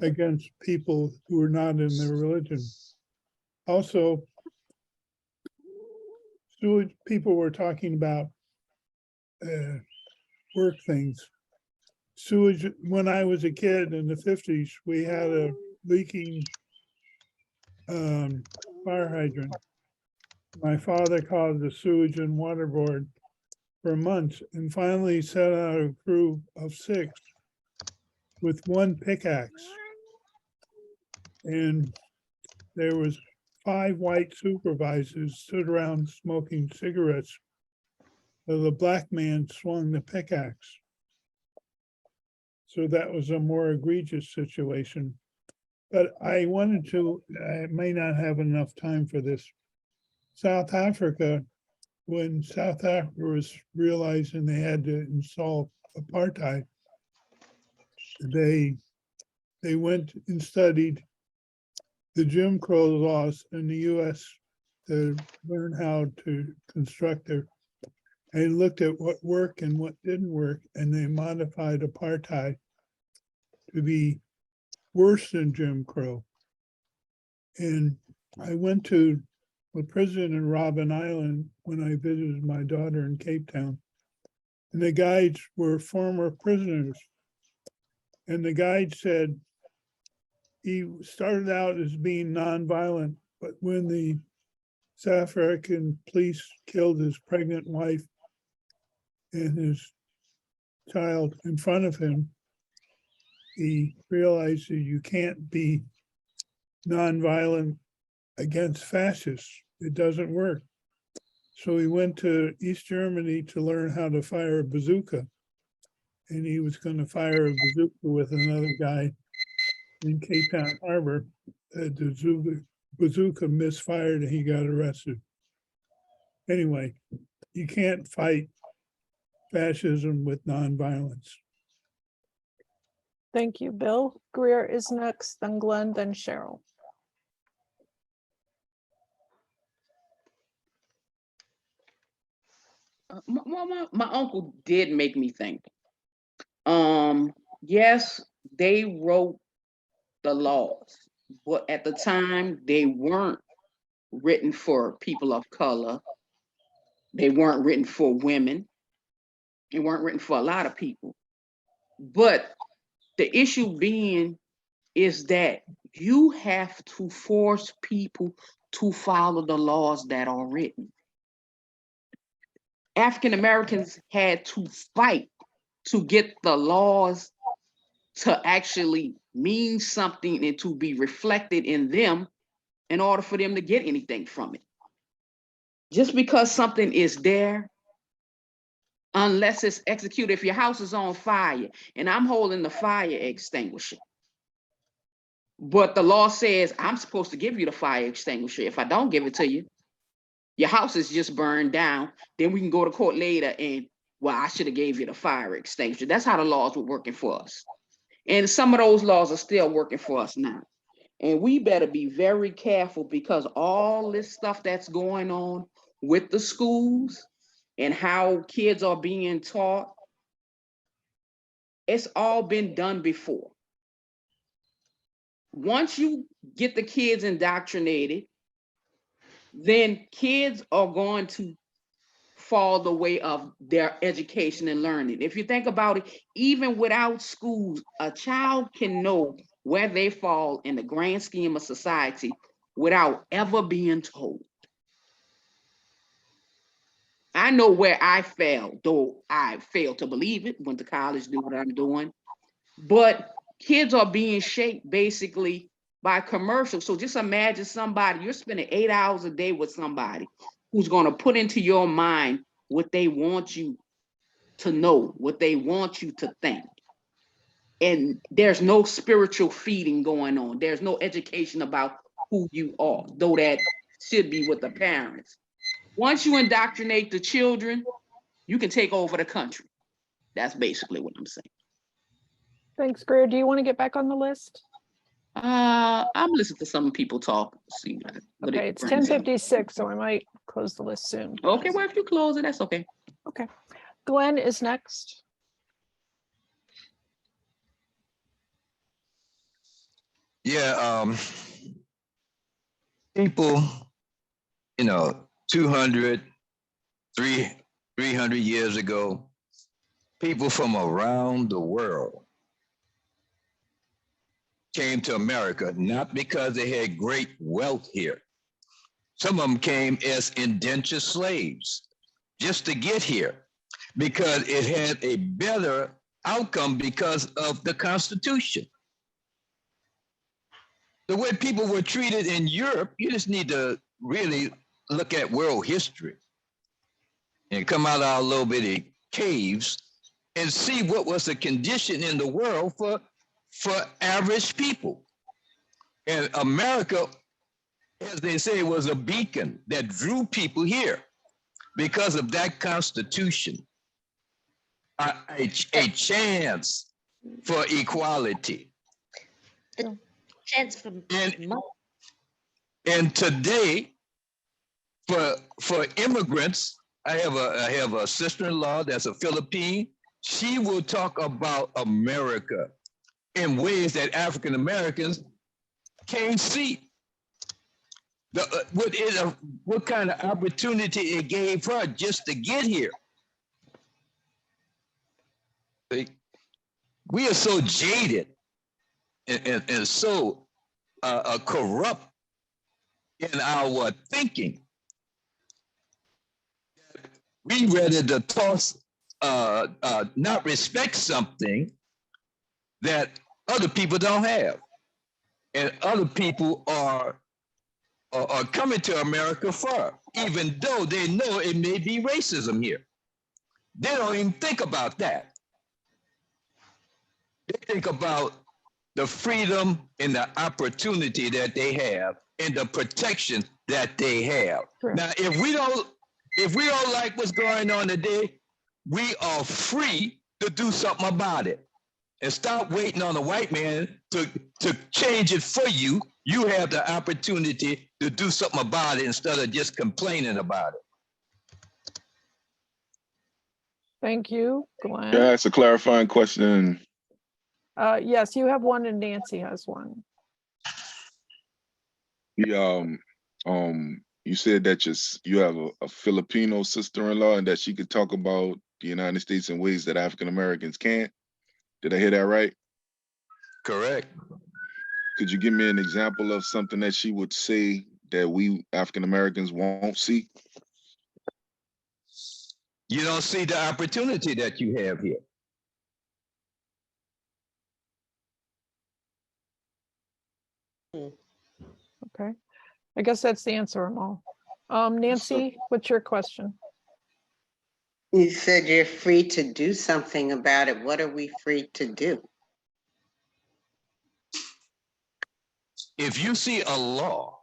against people who were not in their religion. Also, people were talking about work things. Sewage, when I was a kid in the 50s, we had a leaking fire hydrant. My father called the Sewage and Water Board for months and finally set out a crew of 6 with one pickaxe. And there was 5 white supervisors stood around smoking cigarettes. So the black man swung the pickaxe. So that was a more egregious situation. But I may not have enough time for this. South Africa, when South Africa was realizing they had to install apartheid, they went and studied the Jim Crow laws in the US to learn how to construct and looked at what worked and what didn't work, and they modified apartheid to be worse than Jim Crow. And I went to the prison in Robben Island when I visited my daughter in Cape Town. And the guides were former prisoners. And the guide said he started out as being nonviolent, but when the South African police killed his pregnant wife and his child in front of him, he realized that you can't be nonviolent against fascists. It doesn't work. So he went to East Germany to learn how to fire a bazooka. And he was going to fire a bazooka with another guy in Cape Town Harbor. The bazooka misfired and he got arrested. Anyway, you can't fight fascism with nonviolence. Thank you, Bill. Greer is next, then Glenn, then Cheryl. My uncle did make me think. Yes, they wrote the laws, but at the time they weren't written for people of color. They weren't written for women. They weren't written for a lot of people. But the issue being is that you have to force people to follow the laws that are written. African Americans had to fight to get the laws to actually mean something and to be reflected in them in order for them to get anything from it. Just because something is there, unless it's executed, if your house is on fire and I'm holding the fire extinguisher, but the law says I'm supposed to give you the fire extinguisher. If I don't give it to you, your house is just burned down. Then we can go to court later and, well, I should have gave you the fire extinguisher. That's how the laws were working for us. And some of those laws are still working for us now. And we better be very careful because all this stuff that's going on with the schools and how kids are being taught, it's all been done before. Once you get the kids indoctrinated, then kids are going to fall the way of their education and learning. If you think about it, even without schools, a child can know where they fall in the grand scheme of society without ever being told. I know where I failed, though I failed to believe it, went to college, do what I'm doing. But kids are being shaped basically by commercials. So just imagine somebody, you're spending 8 hours a day with somebody who's going to put into your mind what they want you to know, what they want you to think. And there's no spiritual feeding going on. There's no education about who you are, though that should be with the parents. Once you indoctrinate the children, you can take over the country. That's basically what I'm saying. Thanks, Greer. Do you want to get back on the list? I'm listening to some people talk. See what Okay, it it's brings up. 10:56, so I might close the list soon. Okay, well, if you close it, that's okay. Okay. Glenn is next. Yeah, people, 200, 300 years ago, people from around the world came to America, not because they had great wealth here. Some of them came as indentured slaves just to get here because it had a better outcome because of the Constitution. The way people were treated in Europe, you just need to really look at world history and come out of our little bitty caves and see what was the condition in the world for average people. And America, as they say, was a beacon that drew people here because of that Constitution, a chance for equality. The chance for And today, for immigrants, I have a sister-in-law that's a Philippine. She will talk about America in ways that African Americans can't see. What kind of opportunity it gave her just to get here. We are so jaded and so corrupt in our thinking. We ready to toss, not respect something that other people don't have. And other people are coming to America for, even though they know it may be racism here. They don't even think about that. They think about the freedom and the opportunity that they have and the protection that they have. Sure. Now, if we don't like what's going on today, we are free to do something about it. And stop waiting on the white man to change it for you. You have the opportunity to do something about it instead of just complaining about it. Thank you, Glenn. Can I ask a clarifying question? Yes, you have one and Nancy has one. You said that you have a Filipino sister-in-law and that she could talk about the United States in ways that African Americans can't. Did I hear that right? Correct. Could you give me an example of something that she would say that we African Americans won't see? You don't see the opportunity that you have here. Okay. I guess that's the answer, Amal. Nancy, what's your question? You said you're free to do something about it. What are we free to do? If you see a law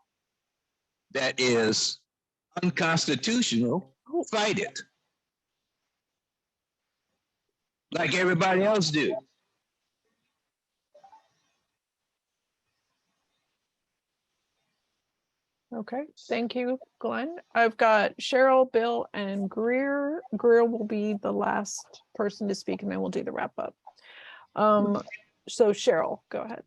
that is unconstitutional, fight it. Like everybody else do. Okay, thank you, Glenn. I've got Cheryl, Bill, and Greer. Greer will be the last person to speak, and then we'll do the wrap up. So Cheryl, go ahead.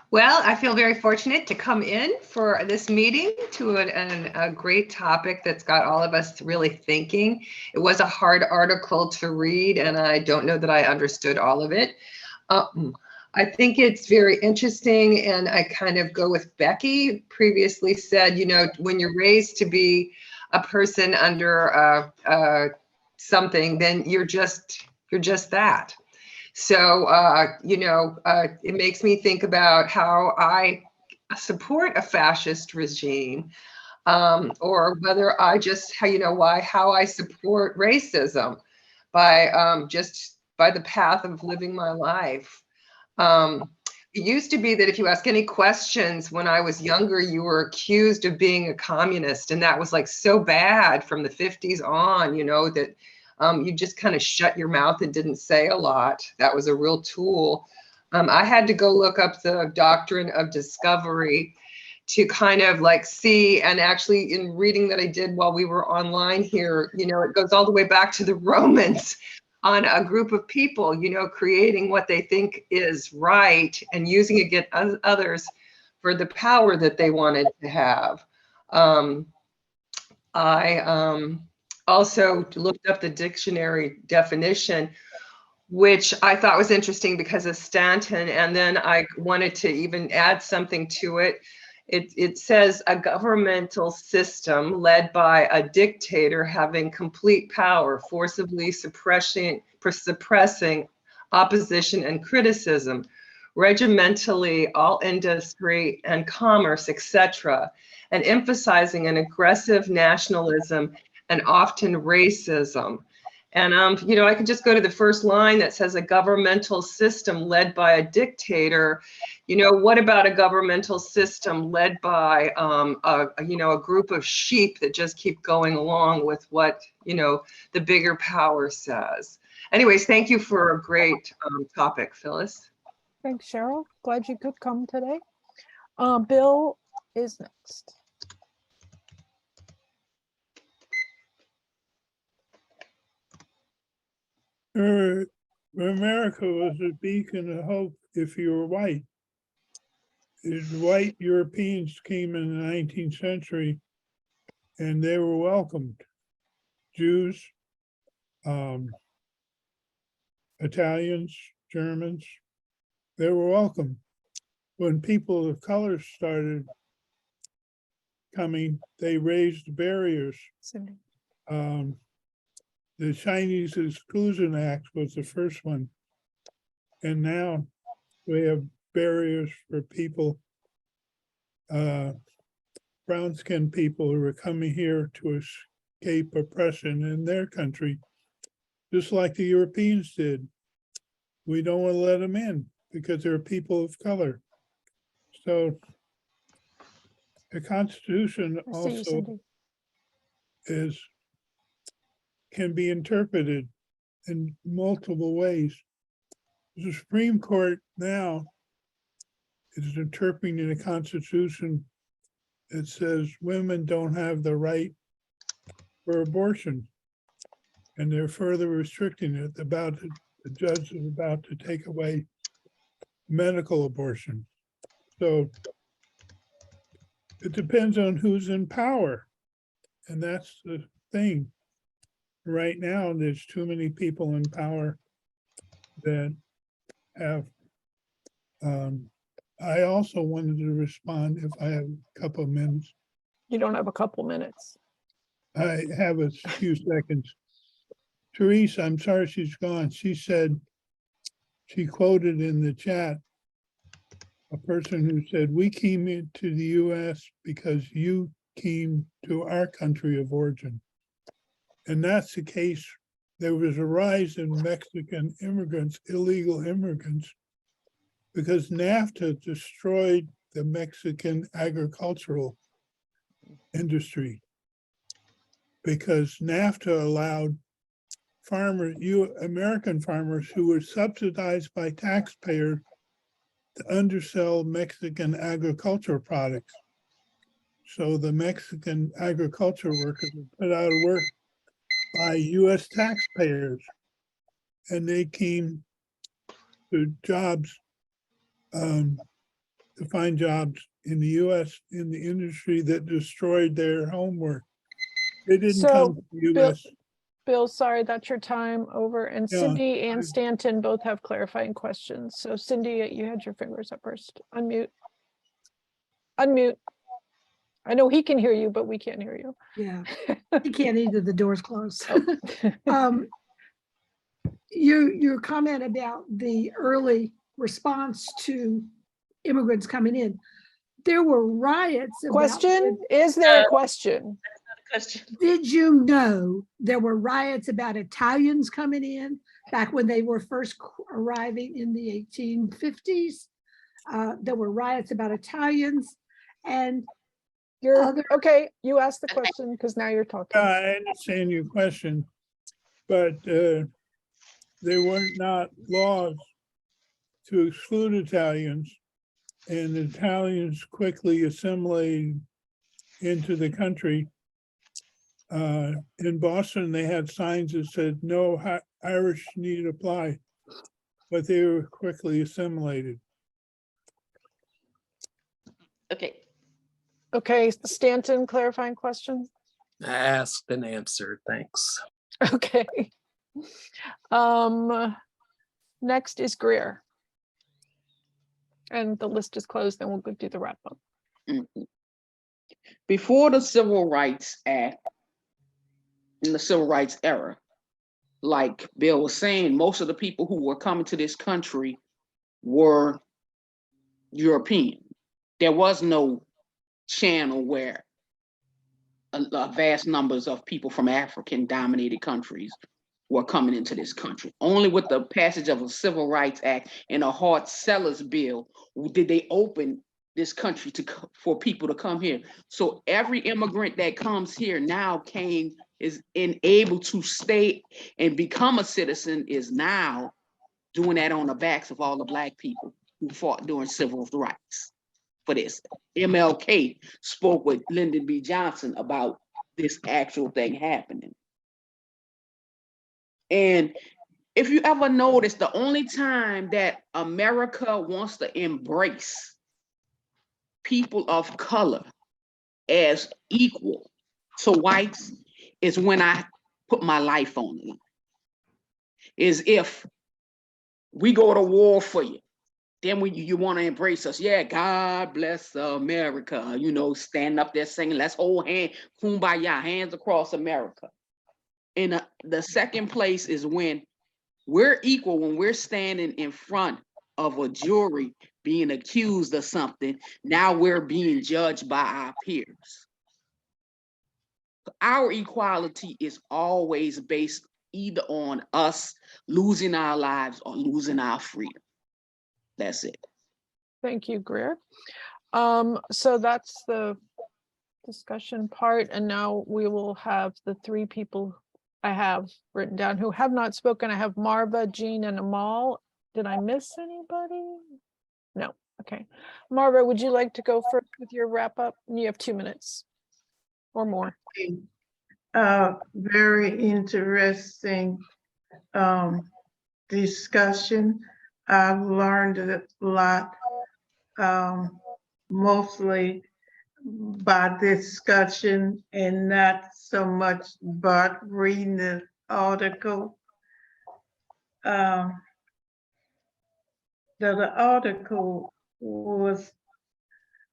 Well, I feel very fortunate to come in for this meeting to a great topic that's got all of us really thinking. It was a hard article to read, and I don't know that I understood all of it. I think it's very interesting, and I kind of go with Becky previously said, you know, when you're raised to be a person under something, then you're just that. So, you know, it makes me think about how I support a fascist regime, or whether I just, you know, how I support racism by just by the path of living my life. It used to be that if you ask any questions when I was younger, you were accused of being a communist, and that was like so bad from the 50s on, you know, that you just kind of shut your mouth and didn't say a lot. That was a real tool. I had to go look up the doctrine of discovery to kind of like see, and actually in reading that I did while we were online here, you know, it goes all the way back to the Romans on a group of people, you know, creating what they think is right and using it against others for the power that they wanted to have. I also looked up the dictionary definition, which I thought was interesting because of Stanton, and then I wanted to even add something to it. It says a governmental system led by a dictator having complete power, forcibly suppressing opposition and criticism, regimentally all industry and commerce, etc., and emphasizing an aggressive nationalism and often racism. And, you know, I could just go to the first line that says a governmental system led by a dictator. You know, what about a governmental system led by, you know, a group of sheep that just keep going along with what, you know, the bigger power says? Anyways, thank you for a great topic, Phyllis. Thanks, Cheryl. Glad you could come today. Bill is next. America was a beacon of hope if you were white. White Europeans came in the 19th century and they were welcomed. Jews, Italians, Germans, they were welcome. When people of color started coming, they raised barriers. The Chinese Exclusion Act was the first one. And now we have barriers for people, brown-skinned people who are coming here to escape oppression in their country, just like the Europeans did. We don't want to let them in because they're people of color. So the Constitution also can be interpreted in multiple ways. The Supreme Court now is interpreting the Constitution that says women don't have the right for abortion, and they're further restricting it. The judge is about to take away medical abortion. So it depends on who's in power, and that's the thing. Right now, there's too many people in power that have. I also wanted to respond if I have a couple of minutes. You don't have a couple minutes. I have a few seconds. Teresa, I'm sorry she's gone. She said, she quoted in the chat a person who said, we came into the US because you came to our country of origin. And that's the case. There was a rise in Mexican immigrants, illegal immigrants, because NAFTA destroyed the Mexican agricultural industry. Because NAFTA allowed American farmers who were subsidized by taxpayers to undersell Mexican agricultural products. So the Mexican agriculture workers were put out of work by US taxpayers. And they came to jobs, to find jobs in the US in the industry that destroyed their homework. They didn't So, come to the Bill- US. Bill, sorry, that's your time over. And Yeah, Cindy and I- Stanton both have clarifying questions. So Cindy, you had your fingers up first. Unmute. Unmute. I know he can hear you, but we can't hear you. Yeah, you can't either, the door's closed. Oh. Your comment about the early response to immigrants coming in, there were riots. about Question? Is there a question? Question. Did you know there were riots about Italians coming in back when they were first arriving in the 1850s? There were riots about Italians and You're okay. You asked the question because now you're talking. I understand your question, but there were not laws to exclude Italians, and Italians quickly assimilated into the country. In Boston, they had signs that said no Irish need apply, but they were quickly assimilated. Okay. Okay, Stanton, clarifying question. Asked and answered, thanks. Okay. Next is Greer. And the list is closed, then we'll go do the wrap up. Before the Civil Rights Act, in the Civil Rights era, like Bill was saying, most of the people who were coming to this country were European. There was no channel where a vast numbers of people from African dominated countries were coming into this country. Only with the passage of a Civil Rights Act and a Hart-Sellers bill did they open this country for people to come here. So every immigrant that comes here now is able to stay and become a citizen is now doing that on the backs of all the Black people who fought during civil rights for this. MLK spoke with Lyndon B. Johnson about this actual thing happening. And if you ever notice, the only time that America wants to embrace people of color as equal to whites is when I put my life on it. Is if we go to war for you, then when you want to embrace us, yeah, God bless America, you know, stand up there singing, let's hold hands, kumbaya, hands across America. And the second place is when we're equal, when we're standing in front of a jury being accused of something, now we're being judged by our peers. Our equality is always based either on us losing our lives or losing our freedom. That's it. Thank you, Greer. So that's the discussion part, and now we will have the three people I have written down who have not spoken. I have Marva, Jean, and Amal. Did I miss anybody? No. Okay. Marva, would you like to go first with your wrap up? You have 2 minutes or more. Very interesting discussion. I've learned a lot, mostly by discussion and not so much but reading the article. The article was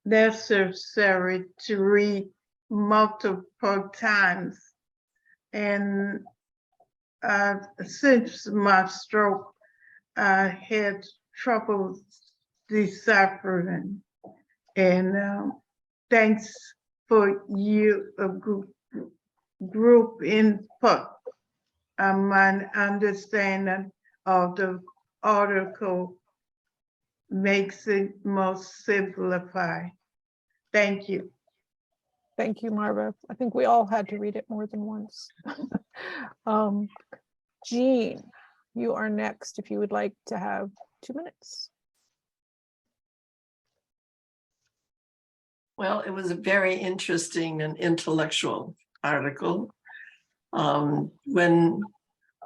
necessary to read multiple times. And since my stroke, I had trouble deciphering. And thanks for you, group input. My understanding of the article makes it more simplified. Thank you. Thank you, Marva. I think we all had to read it more than once. Jean, you are next if you would like to have 2 minutes. Well, it was a very interesting and intellectual article. When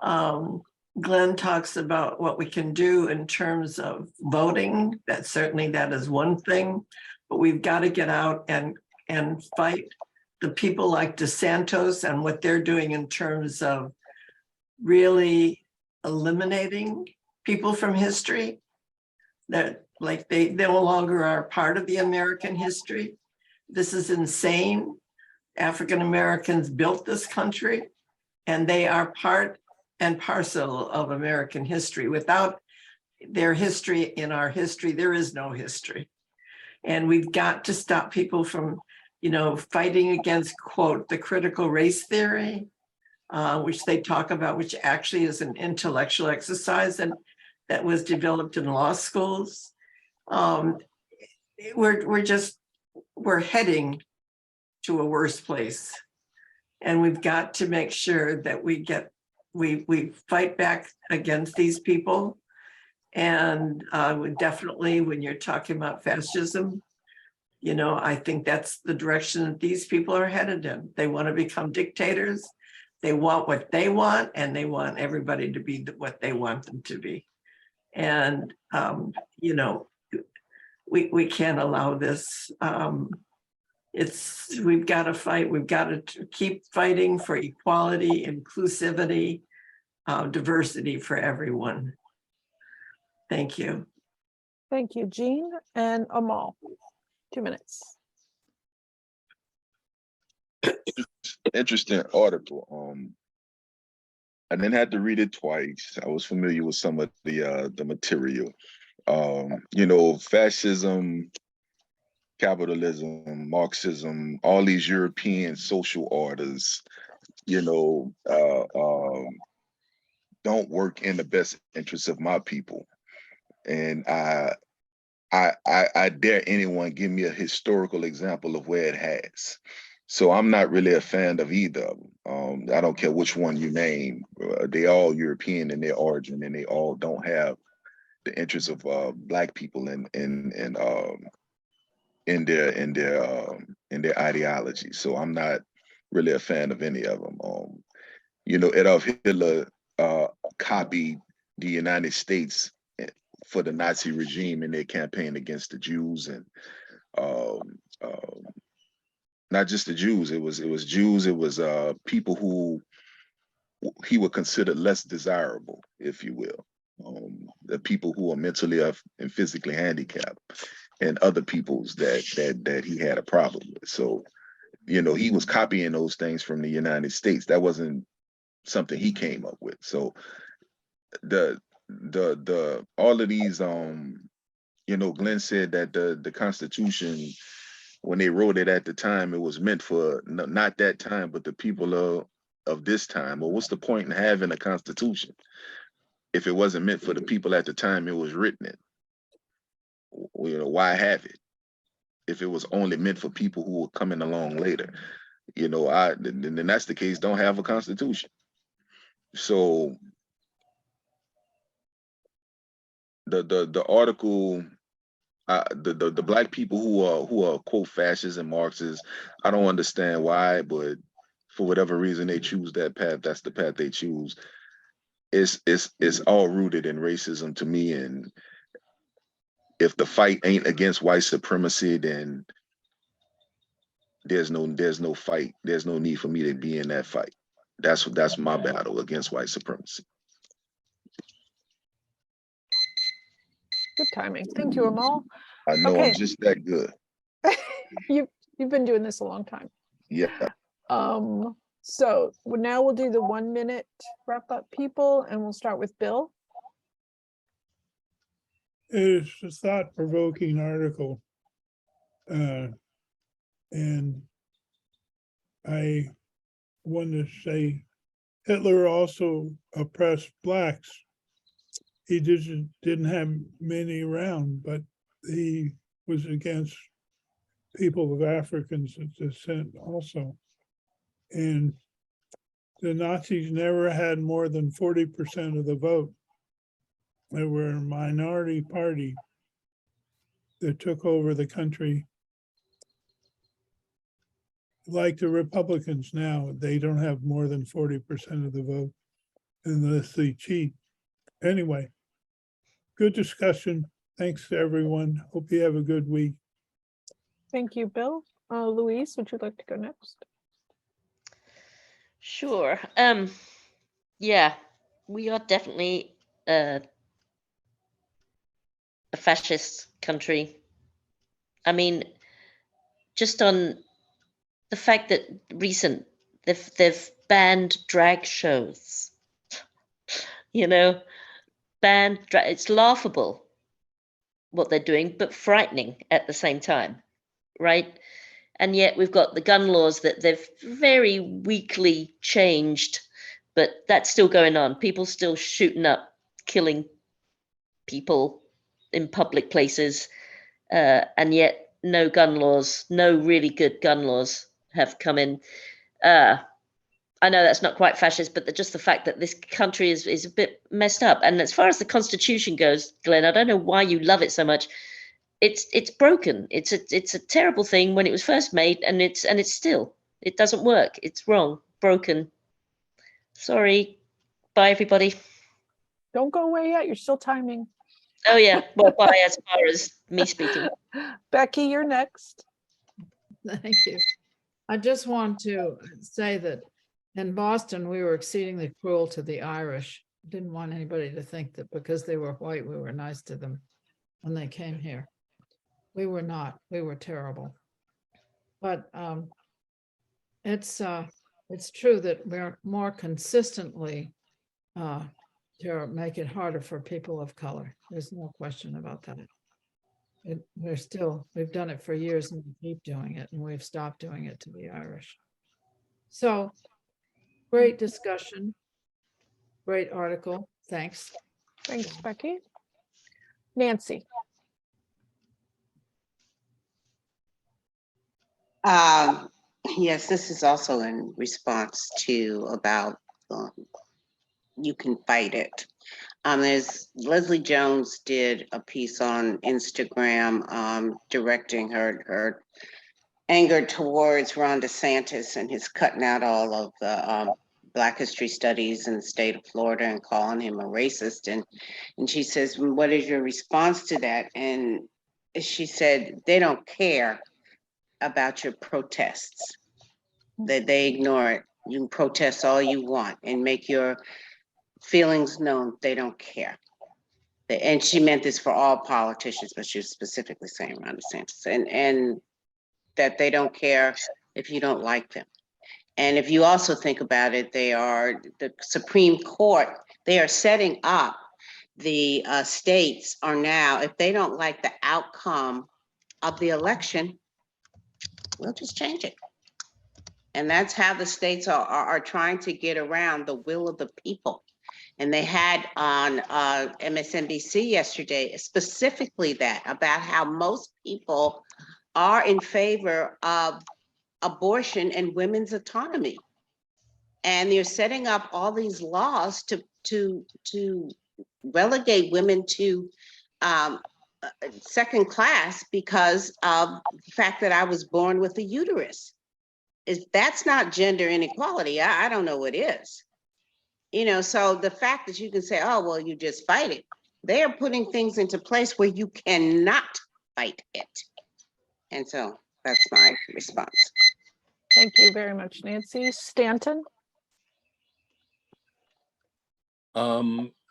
Glenn talks about what we can do in terms of voting, that certainly that is one thing, but we've got to get out and fight the people like DeSantos and what they're doing in terms of really eliminating people from history, that like they no longer are part of the American history. This is insane. African Americans built this country and they are part and parcel of American history. Without their history in our history, there is no history. And we've got to stop people from, you know, fighting against, quote, the critical race theory, which they talk about, which actually is an intellectual exercise and that was developed in law schools. We're heading to a worse place. And we've got to make sure that we fight back against these people. And definitely when you're talking about fascism, you know, I think that's the direction that these people are headed in. They want to become dictators. They want what they want, and they want everybody to be what they want them to be. And, you know, we can't allow this. We've got to fight. We've got to keep fighting for equality, inclusivity, diversity for everyone. Thank you. Thank you, Jean and Amal. 2 minutes. Interesting article. I didn't have to read it twice. I was familiar with some of the material. You know, fascism, capitalism, Marxism, all these European social orders, you know, don't work in the best interest of my people. And I dare anyone give me a historical example of where it has. So I'm not really a fan of either of them. I don't care which one you name. They all European in their origin, and they all don't have the interests of Black people in their ideology. So I'm not really a fan of any of them. You know, Adolf Hitler copied the United States for the Nazi regime in their campaign against the Jews, and not just the Jews. It was Jews. It was people who he would consider less desirable, if you will. The people who are mentally and physically handicapped, and other peoples that he had a problem with. So, you know, he was copying those things from the United States. That wasn't something he came up with. So the all of these you know, Glenn said that the Constitution, when they wrote it at the time, it was meant for not that time, but the people of this time. Well, what's the point in having a Constitution if it wasn't meant for the people at the time it was written in? You know, why have it if it was only meant for people who were coming along later? You know, then that's the case. Don't have a Constitution. So the article, the Black people who are quote fascists and Marxists, I don't understand why, but for whatever reason they choose that path. That's the path they choose. It's all rooted in racism to me. And if the fight ain't against white supremacy, then there's no fight. There's no need for me to be in that fight. That's my battle against white supremacy. Good timing. Thank you, Amal. I know Okay. I'm just that good. You've been doing this a long time. Yeah. So now we'll do the 1 minute wrap up, people, and we'll start with Bill. It's a thought-provoking article. And I want to say Hitler also oppressed Blacks. He didn't have many around, but he was against people of African descent also. And the Nazis never had more than 40% of the vote. They were a minority party that took over the country like the Republicans now, they don't have more than 40% of the vote unless they cheat. Anyway, good discussion. Thanks to everyone. Hope you have a good week. Thank you, Bill. Louise, would you like to go next? Sure. Yeah, we are definitely a fascist country. I mean, just on the fact that they've banned drag shows. You know, it's laughable what they're doing, but frightening at the same time, right? And yet we've got the gun laws that they've very weakly changed, but that's still going on. People still shooting up, killing people in public places, and yet no gun laws, no really good gun laws have come in. I know that's not quite fascist, but just the fact that this country is a bit messed up. And as far as the Constitution goes, Glenn, I don't know why you love it so much. It's broken. It's a terrible thing when it was first made, and it doesn't work. It's wrong, broken. Sorry. Bye, everybody. Don't go away yet. You're still timing. Oh yeah. Well, bye as far as me speaking. Becky, you're next. Thank you. I just want to say that in Boston, we were exceedingly cruel to the Irish. Didn't want anybody to think that because they were white, we were nice to them when they came here. We were not. We were terrible. But it's true that we're more consistently make it harder for people of color. There's no question about that. We've done it for years and we keep doing it, and we've stopped doing it to the Irish. So great discussion, great article. Thanks. Thanks, Becky. Nancy. Yes, this is also in response to about you can fight it. There's Leslie Jones did a piece on Instagram directing her anger towards Ron DeSantis and his cutting out all of the Black history studies in the state of Florida and calling him a racist. And she says, what is your response to that? And she said, they don't care about your protests, that they ignore it. You can protest all you want and make your feelings known. They don't care. And she meant this for all politicians, but she was specifically saying Ron DeSantis, and that they don't care if you don't like them. And if you also think about it, the Supreme Court, they are setting up the states are now, if they don't like the outcome of the election, we'll just change it. And that's how the states are trying to get around the will of the people. And they had on MSNBC yesterday, specifically that, about how most people are in favor of abortion and women's autonomy. And they're setting up all these laws to relegate women to second class because of the fact that I was born with a uterus. That's not gender inequality. I don't know what is. You know, so the fact that you can say, oh, well, you just fight it. They are putting things into place where you cannot fight it. And so that's my response. Thank you very much, Nancy. Stanton?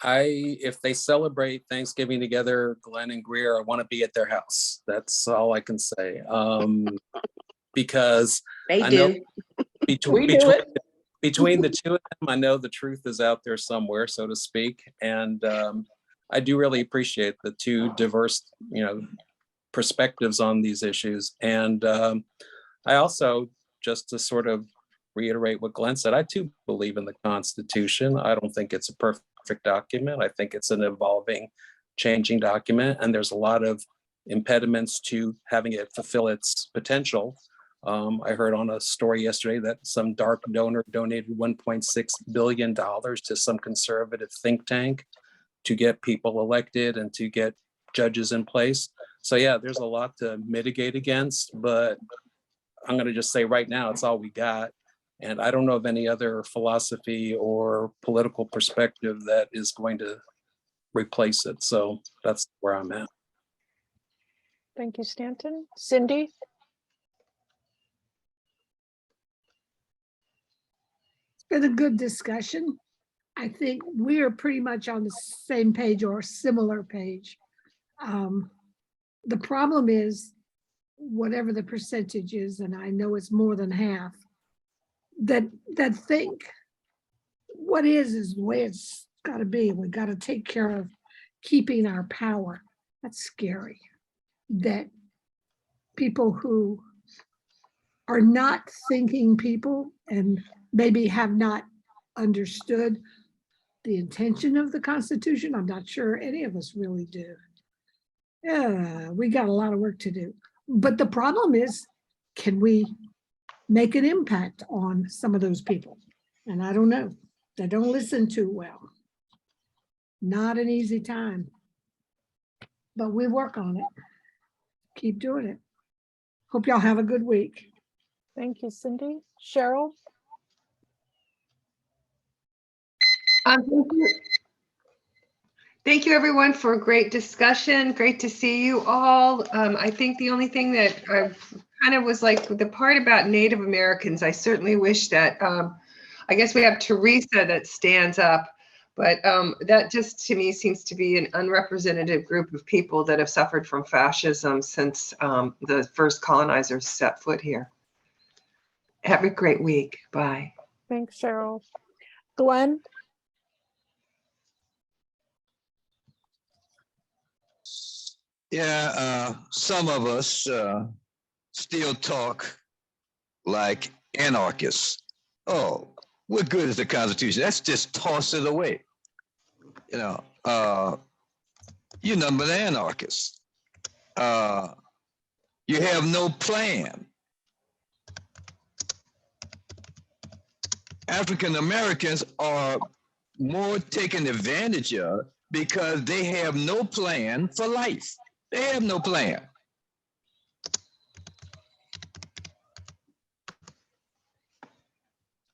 If they celebrate Thanksgiving together, Glenn and Greer, I want to be at their house. That's all I can say. Because I know between the two of them, I know the truth is out there somewhere, so to speak. And I do really appreciate the two diverse, perspectives on these issues. And I also, just to sort of reiterate what Glenn said, I too believe in the Constitution. I don't think it's a perfect document. I think it's an evolving, changing document, and there's a lot of impediments to having it fulfill its potential. I heard on a story yesterday that some dark donor donated $1.6 billion to some conservative think tank to get people elected and to get judges in place. So yeah, there's a lot to mitigate against, but I'm going to just say right now, it's all we got. And I don't know of any other philosophy or political perspective that is going to replace it. So that's where I'm at. Thank you, Stanton. Cindy? It's been a good discussion. I think we are pretty much on the same page or similar page. The problem is, whatever the percentage is, and I know it's more than half, that think what is the way it's got to be. We got to take care of keeping our power. That's scary. That people who are not thinking people and maybe have not understood the intention of the Constitution. I'm not sure any of us really do. Yeah, we got a lot of work to do. But the problem is, can we make an impact on some of those people? And I don't know. They don't listen too well. Not an easy time. But we work on it. Keep doing it. Hope y'all have a good week. Thank you, Cindy. Cheryl? Thank you. Thank you, everyone, for a great discussion. Great to see you all. I think the only thing that I kind of was like the part about Native Americans, I certainly wish that, I guess we have Teresa that stands up, but that just to me seems to be an unrepresentative group of people that have suffered from fascism since the first colonizers set foot here. Have a great week. Bye. Thanks, Cheryl. Glenn? Yeah, some of us still talk like anarchists. Oh, what good is the Constitution? Let's just toss it away. You know, you're nothing but anarchists. You have no plan. African Americans are more taken advantage of because they have no plan for life. They have no plan.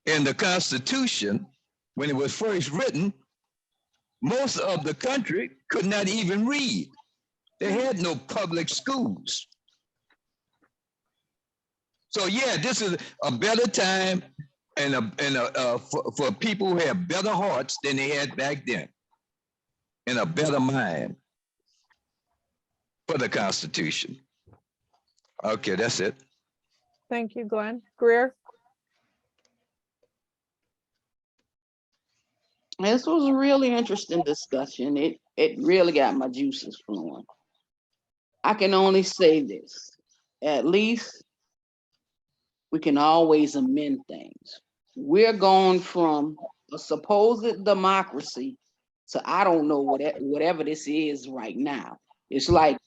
In the Constitution, when it was first written, most of the country could not even read. They had no public schools. So yeah, this is a better time and for people who have better hearts than they had back then, and a better mind for the Constitution. Okay, that's it. Thank you, Glenn. Greer? This was a really interesting discussion. It really got my juices flowing. I can only say this. At least we can always amend things. We're going from a supposed democracy to I don't know whatever this is right now. It's like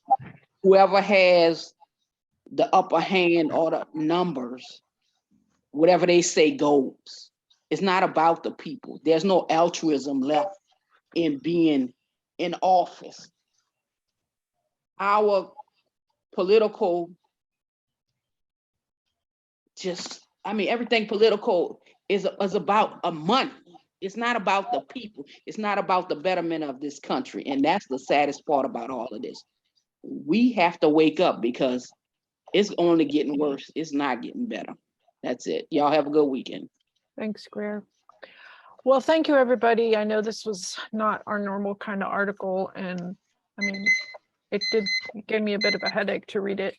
whoever has the upper hand or the numbers, whatever they say goes. It's not about the people. There's no altruism left in being in office. Our political, everything political is about money. It's not about the people. It's not about the betterment of this country. And that's the saddest part about all of this. We have to wake up because it's only getting worse. It's not getting better. That's it. Y'all have a good weekend. Thanks, Greer. Well, thank you, everybody. I know this was not our normal kind of article, and I mean, it gave me a bit of a headache to read it.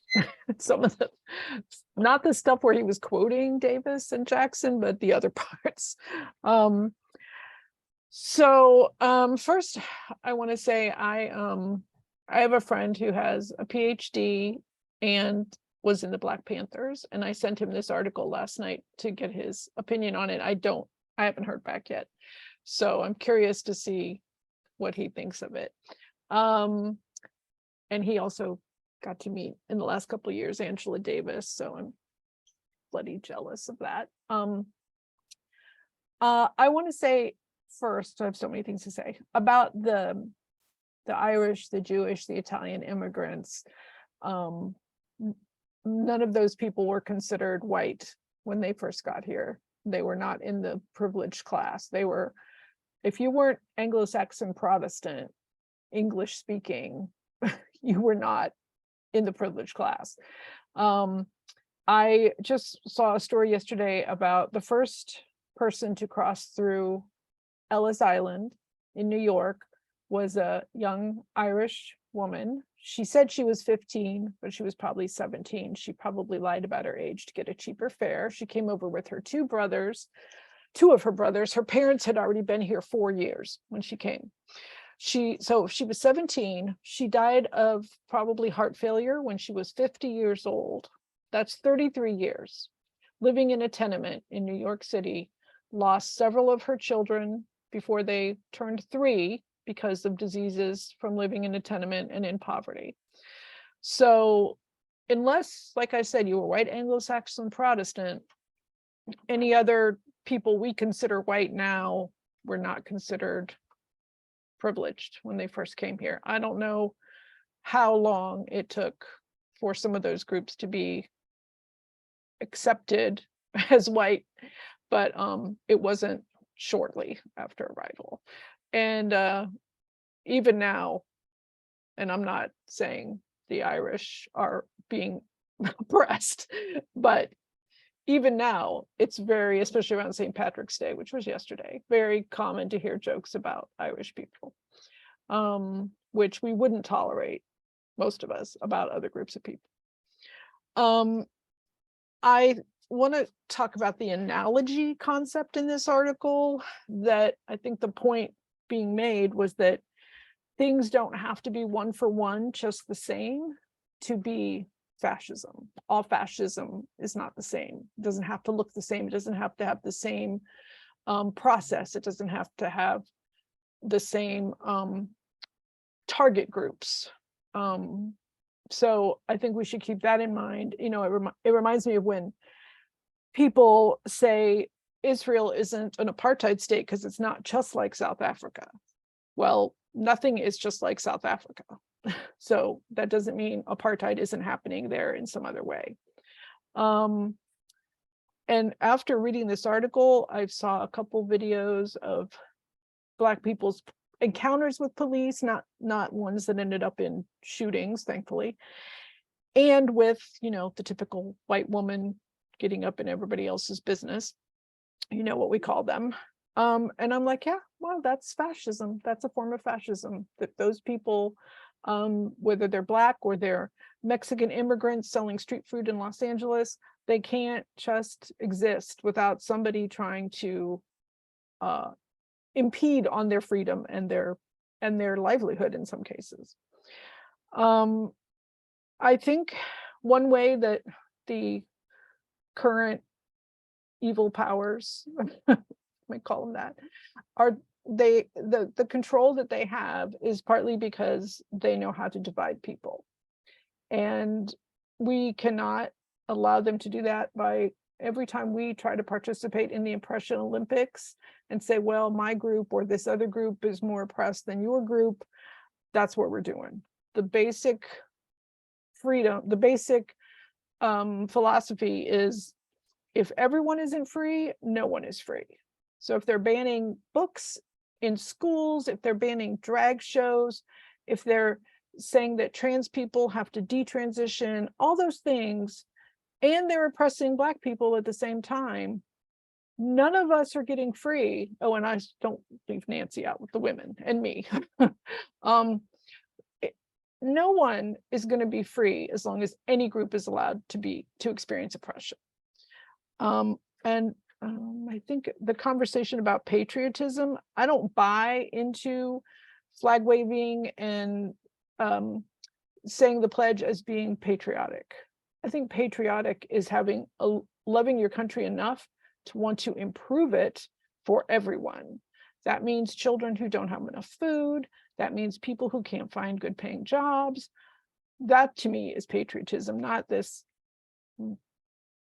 Some of the, not the stuff where he was quoting Davis and Jackson, but the other parts. First, I want to say I have a friend who has a PhD and was in the Black Panthers, and I sent him this article last night to get his opinion on it. I haven't heard back yet, so I'm curious to see what he thinks of it. And he also got to meet in the last couple of years Angela Davis, so I'm bloody jealous of that. I want to say first, I have so many things to say about the Irish, the Jewish, the Italian immigrants. None none of those people were considered white when they first got here. They were not in the privileged class. They were, if you weren't Anglo-Saxon Protestant, English speaking, you were not in the privileged class. I just saw a story yesterday about the first person to cross through Ellis Island in New York was a young Irish woman. She said she was 15, but she was probably 17. She probably lied about her age to get a cheaper fare. She came over with her two of her brothers. Her parents had already been here 4 years when she came. So she was 17. She died of probably heart failure when she was 50 years old. That's 33 years. Living in a tenement in New York City, lost several of her children before they turned 3 because of diseases from living in a tenement and in poverty. So unless, like I said, you were white Anglo-Saxon Protestant, any other people we consider white now were not considered privileged when they first came here. I don't know how long it took for some of those groups to be accepted as white, but it wasn't shortly after arrival. And even now, and I'm not saying the Irish are being oppressed, but even now it's very, especially around St. Patrick's Day, which was yesterday, very common to hear jokes about Irish people, which we wouldn't tolerate, most of us, about other groups of people. I want to talk about the analogy concept in this article. That I think the point being made was that things don't have to be one for one, just the same, to be fascism. All fascism is not the same. It doesn't have to look the same. It doesn't have to have the same process. It doesn't have to have the same target groups. So I think we should keep that in mind. You know, it reminds me of when people say Israel isn't an apartheid state because it's not just like South Africa. Well, nothing is just like South Africa. So that doesn't mean apartheid isn't happening there in some other way. And after reading this article, I saw a couple videos of Black people's encounters with police, not ones that ended up in shootings, thankfully, and with, you know, the typical white woman getting up in everybody else's business, you know what we call them. And I'm like, yeah, well, that's fascism. That's a form of fascism, that those people, whether they're Black or they're Mexican immigrants selling street food in Los Angeles, they can't just exist without somebody trying to impede on their freedom and their livelihood in some cases. I think one way that the current evil powers, might call them that, are the control that they have is partly because they know how to divide people. And we cannot allow them to do that by every time we try to participate in the oppression Olympics and say, well, my group or this other group is more oppressed than your group. That's what we're doing. The basic freedom, the basic philosophy is, if everyone isn't free, no one is free. So if they're banning books in schools, if they're banning drag shows, if they're saying that trans people have to detransition, all those things, and they're oppressing Black people at the same time, none of us are getting free. Oh, and I don't leave Nancy out with the women and me. No one is going to be free as long as any group is allowed to experience oppression. I think the conversation about patriotism, I don't buy into flag waving and saying the pledge as being patriotic. I think patriotic is loving your country enough to want to improve it for everyone. That means children who don't have enough food. That means people who can't find good paying jobs. That to me is patriotism, not this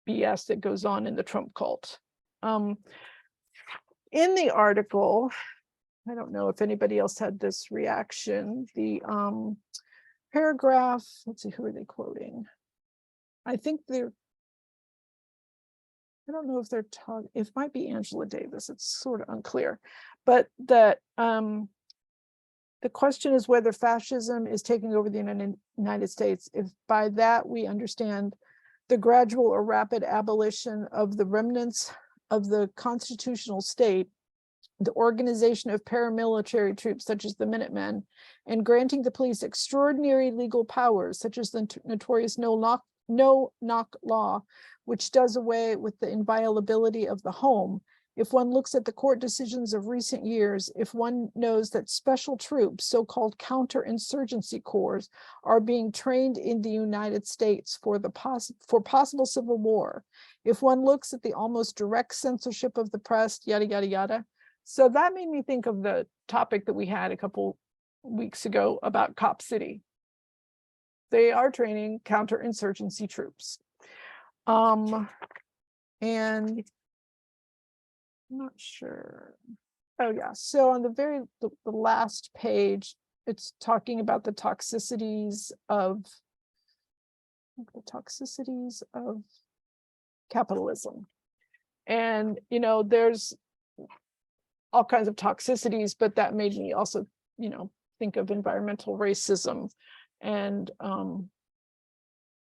BS that goes on in the Trump cult. In the article, I don't know if anybody else had this reaction, the paragraph, let's see, who are they quoting? I think they're, I don't know if they're talking, it might be Angela Davis, it's sort of unclear, but that the question is whether fascism is taking over the United States. If by that we understand the gradual or rapid abolition of the remnants of the constitutional state, the organization of paramilitary troops such as the Minutemen, and granting the police extraordinary legal powers such as the notorious no-knock law, which does away with the inviolability of the home. If one looks at the court decisions of recent years, if one knows that special troops, so-called counterinsurgency corps, are being trained in the United States for possible civil war, if one looks at the almost direct censorship of the press, yada, yada, yada. So that made me think of the topic that we had a couple weeks ago about Cop City. They are training counterinsurgency troops. And I'm not sure. Oh yeah, so on the last page, it's talking about the toxicities of capitalism. And you know, there's all kinds of toxicities, but that made me also, you know, think of environmental racism and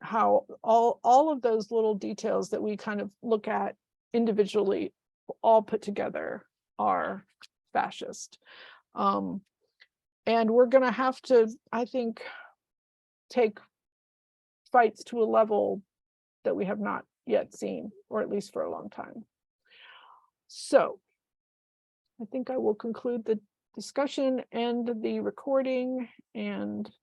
how all of those little details that we kind of look at individually, all put together, are fascist. And we're going to have to, I think, take fights to a level that we have not yet seen, or at least for a long time. So I think I will conclude the discussion and the recording, and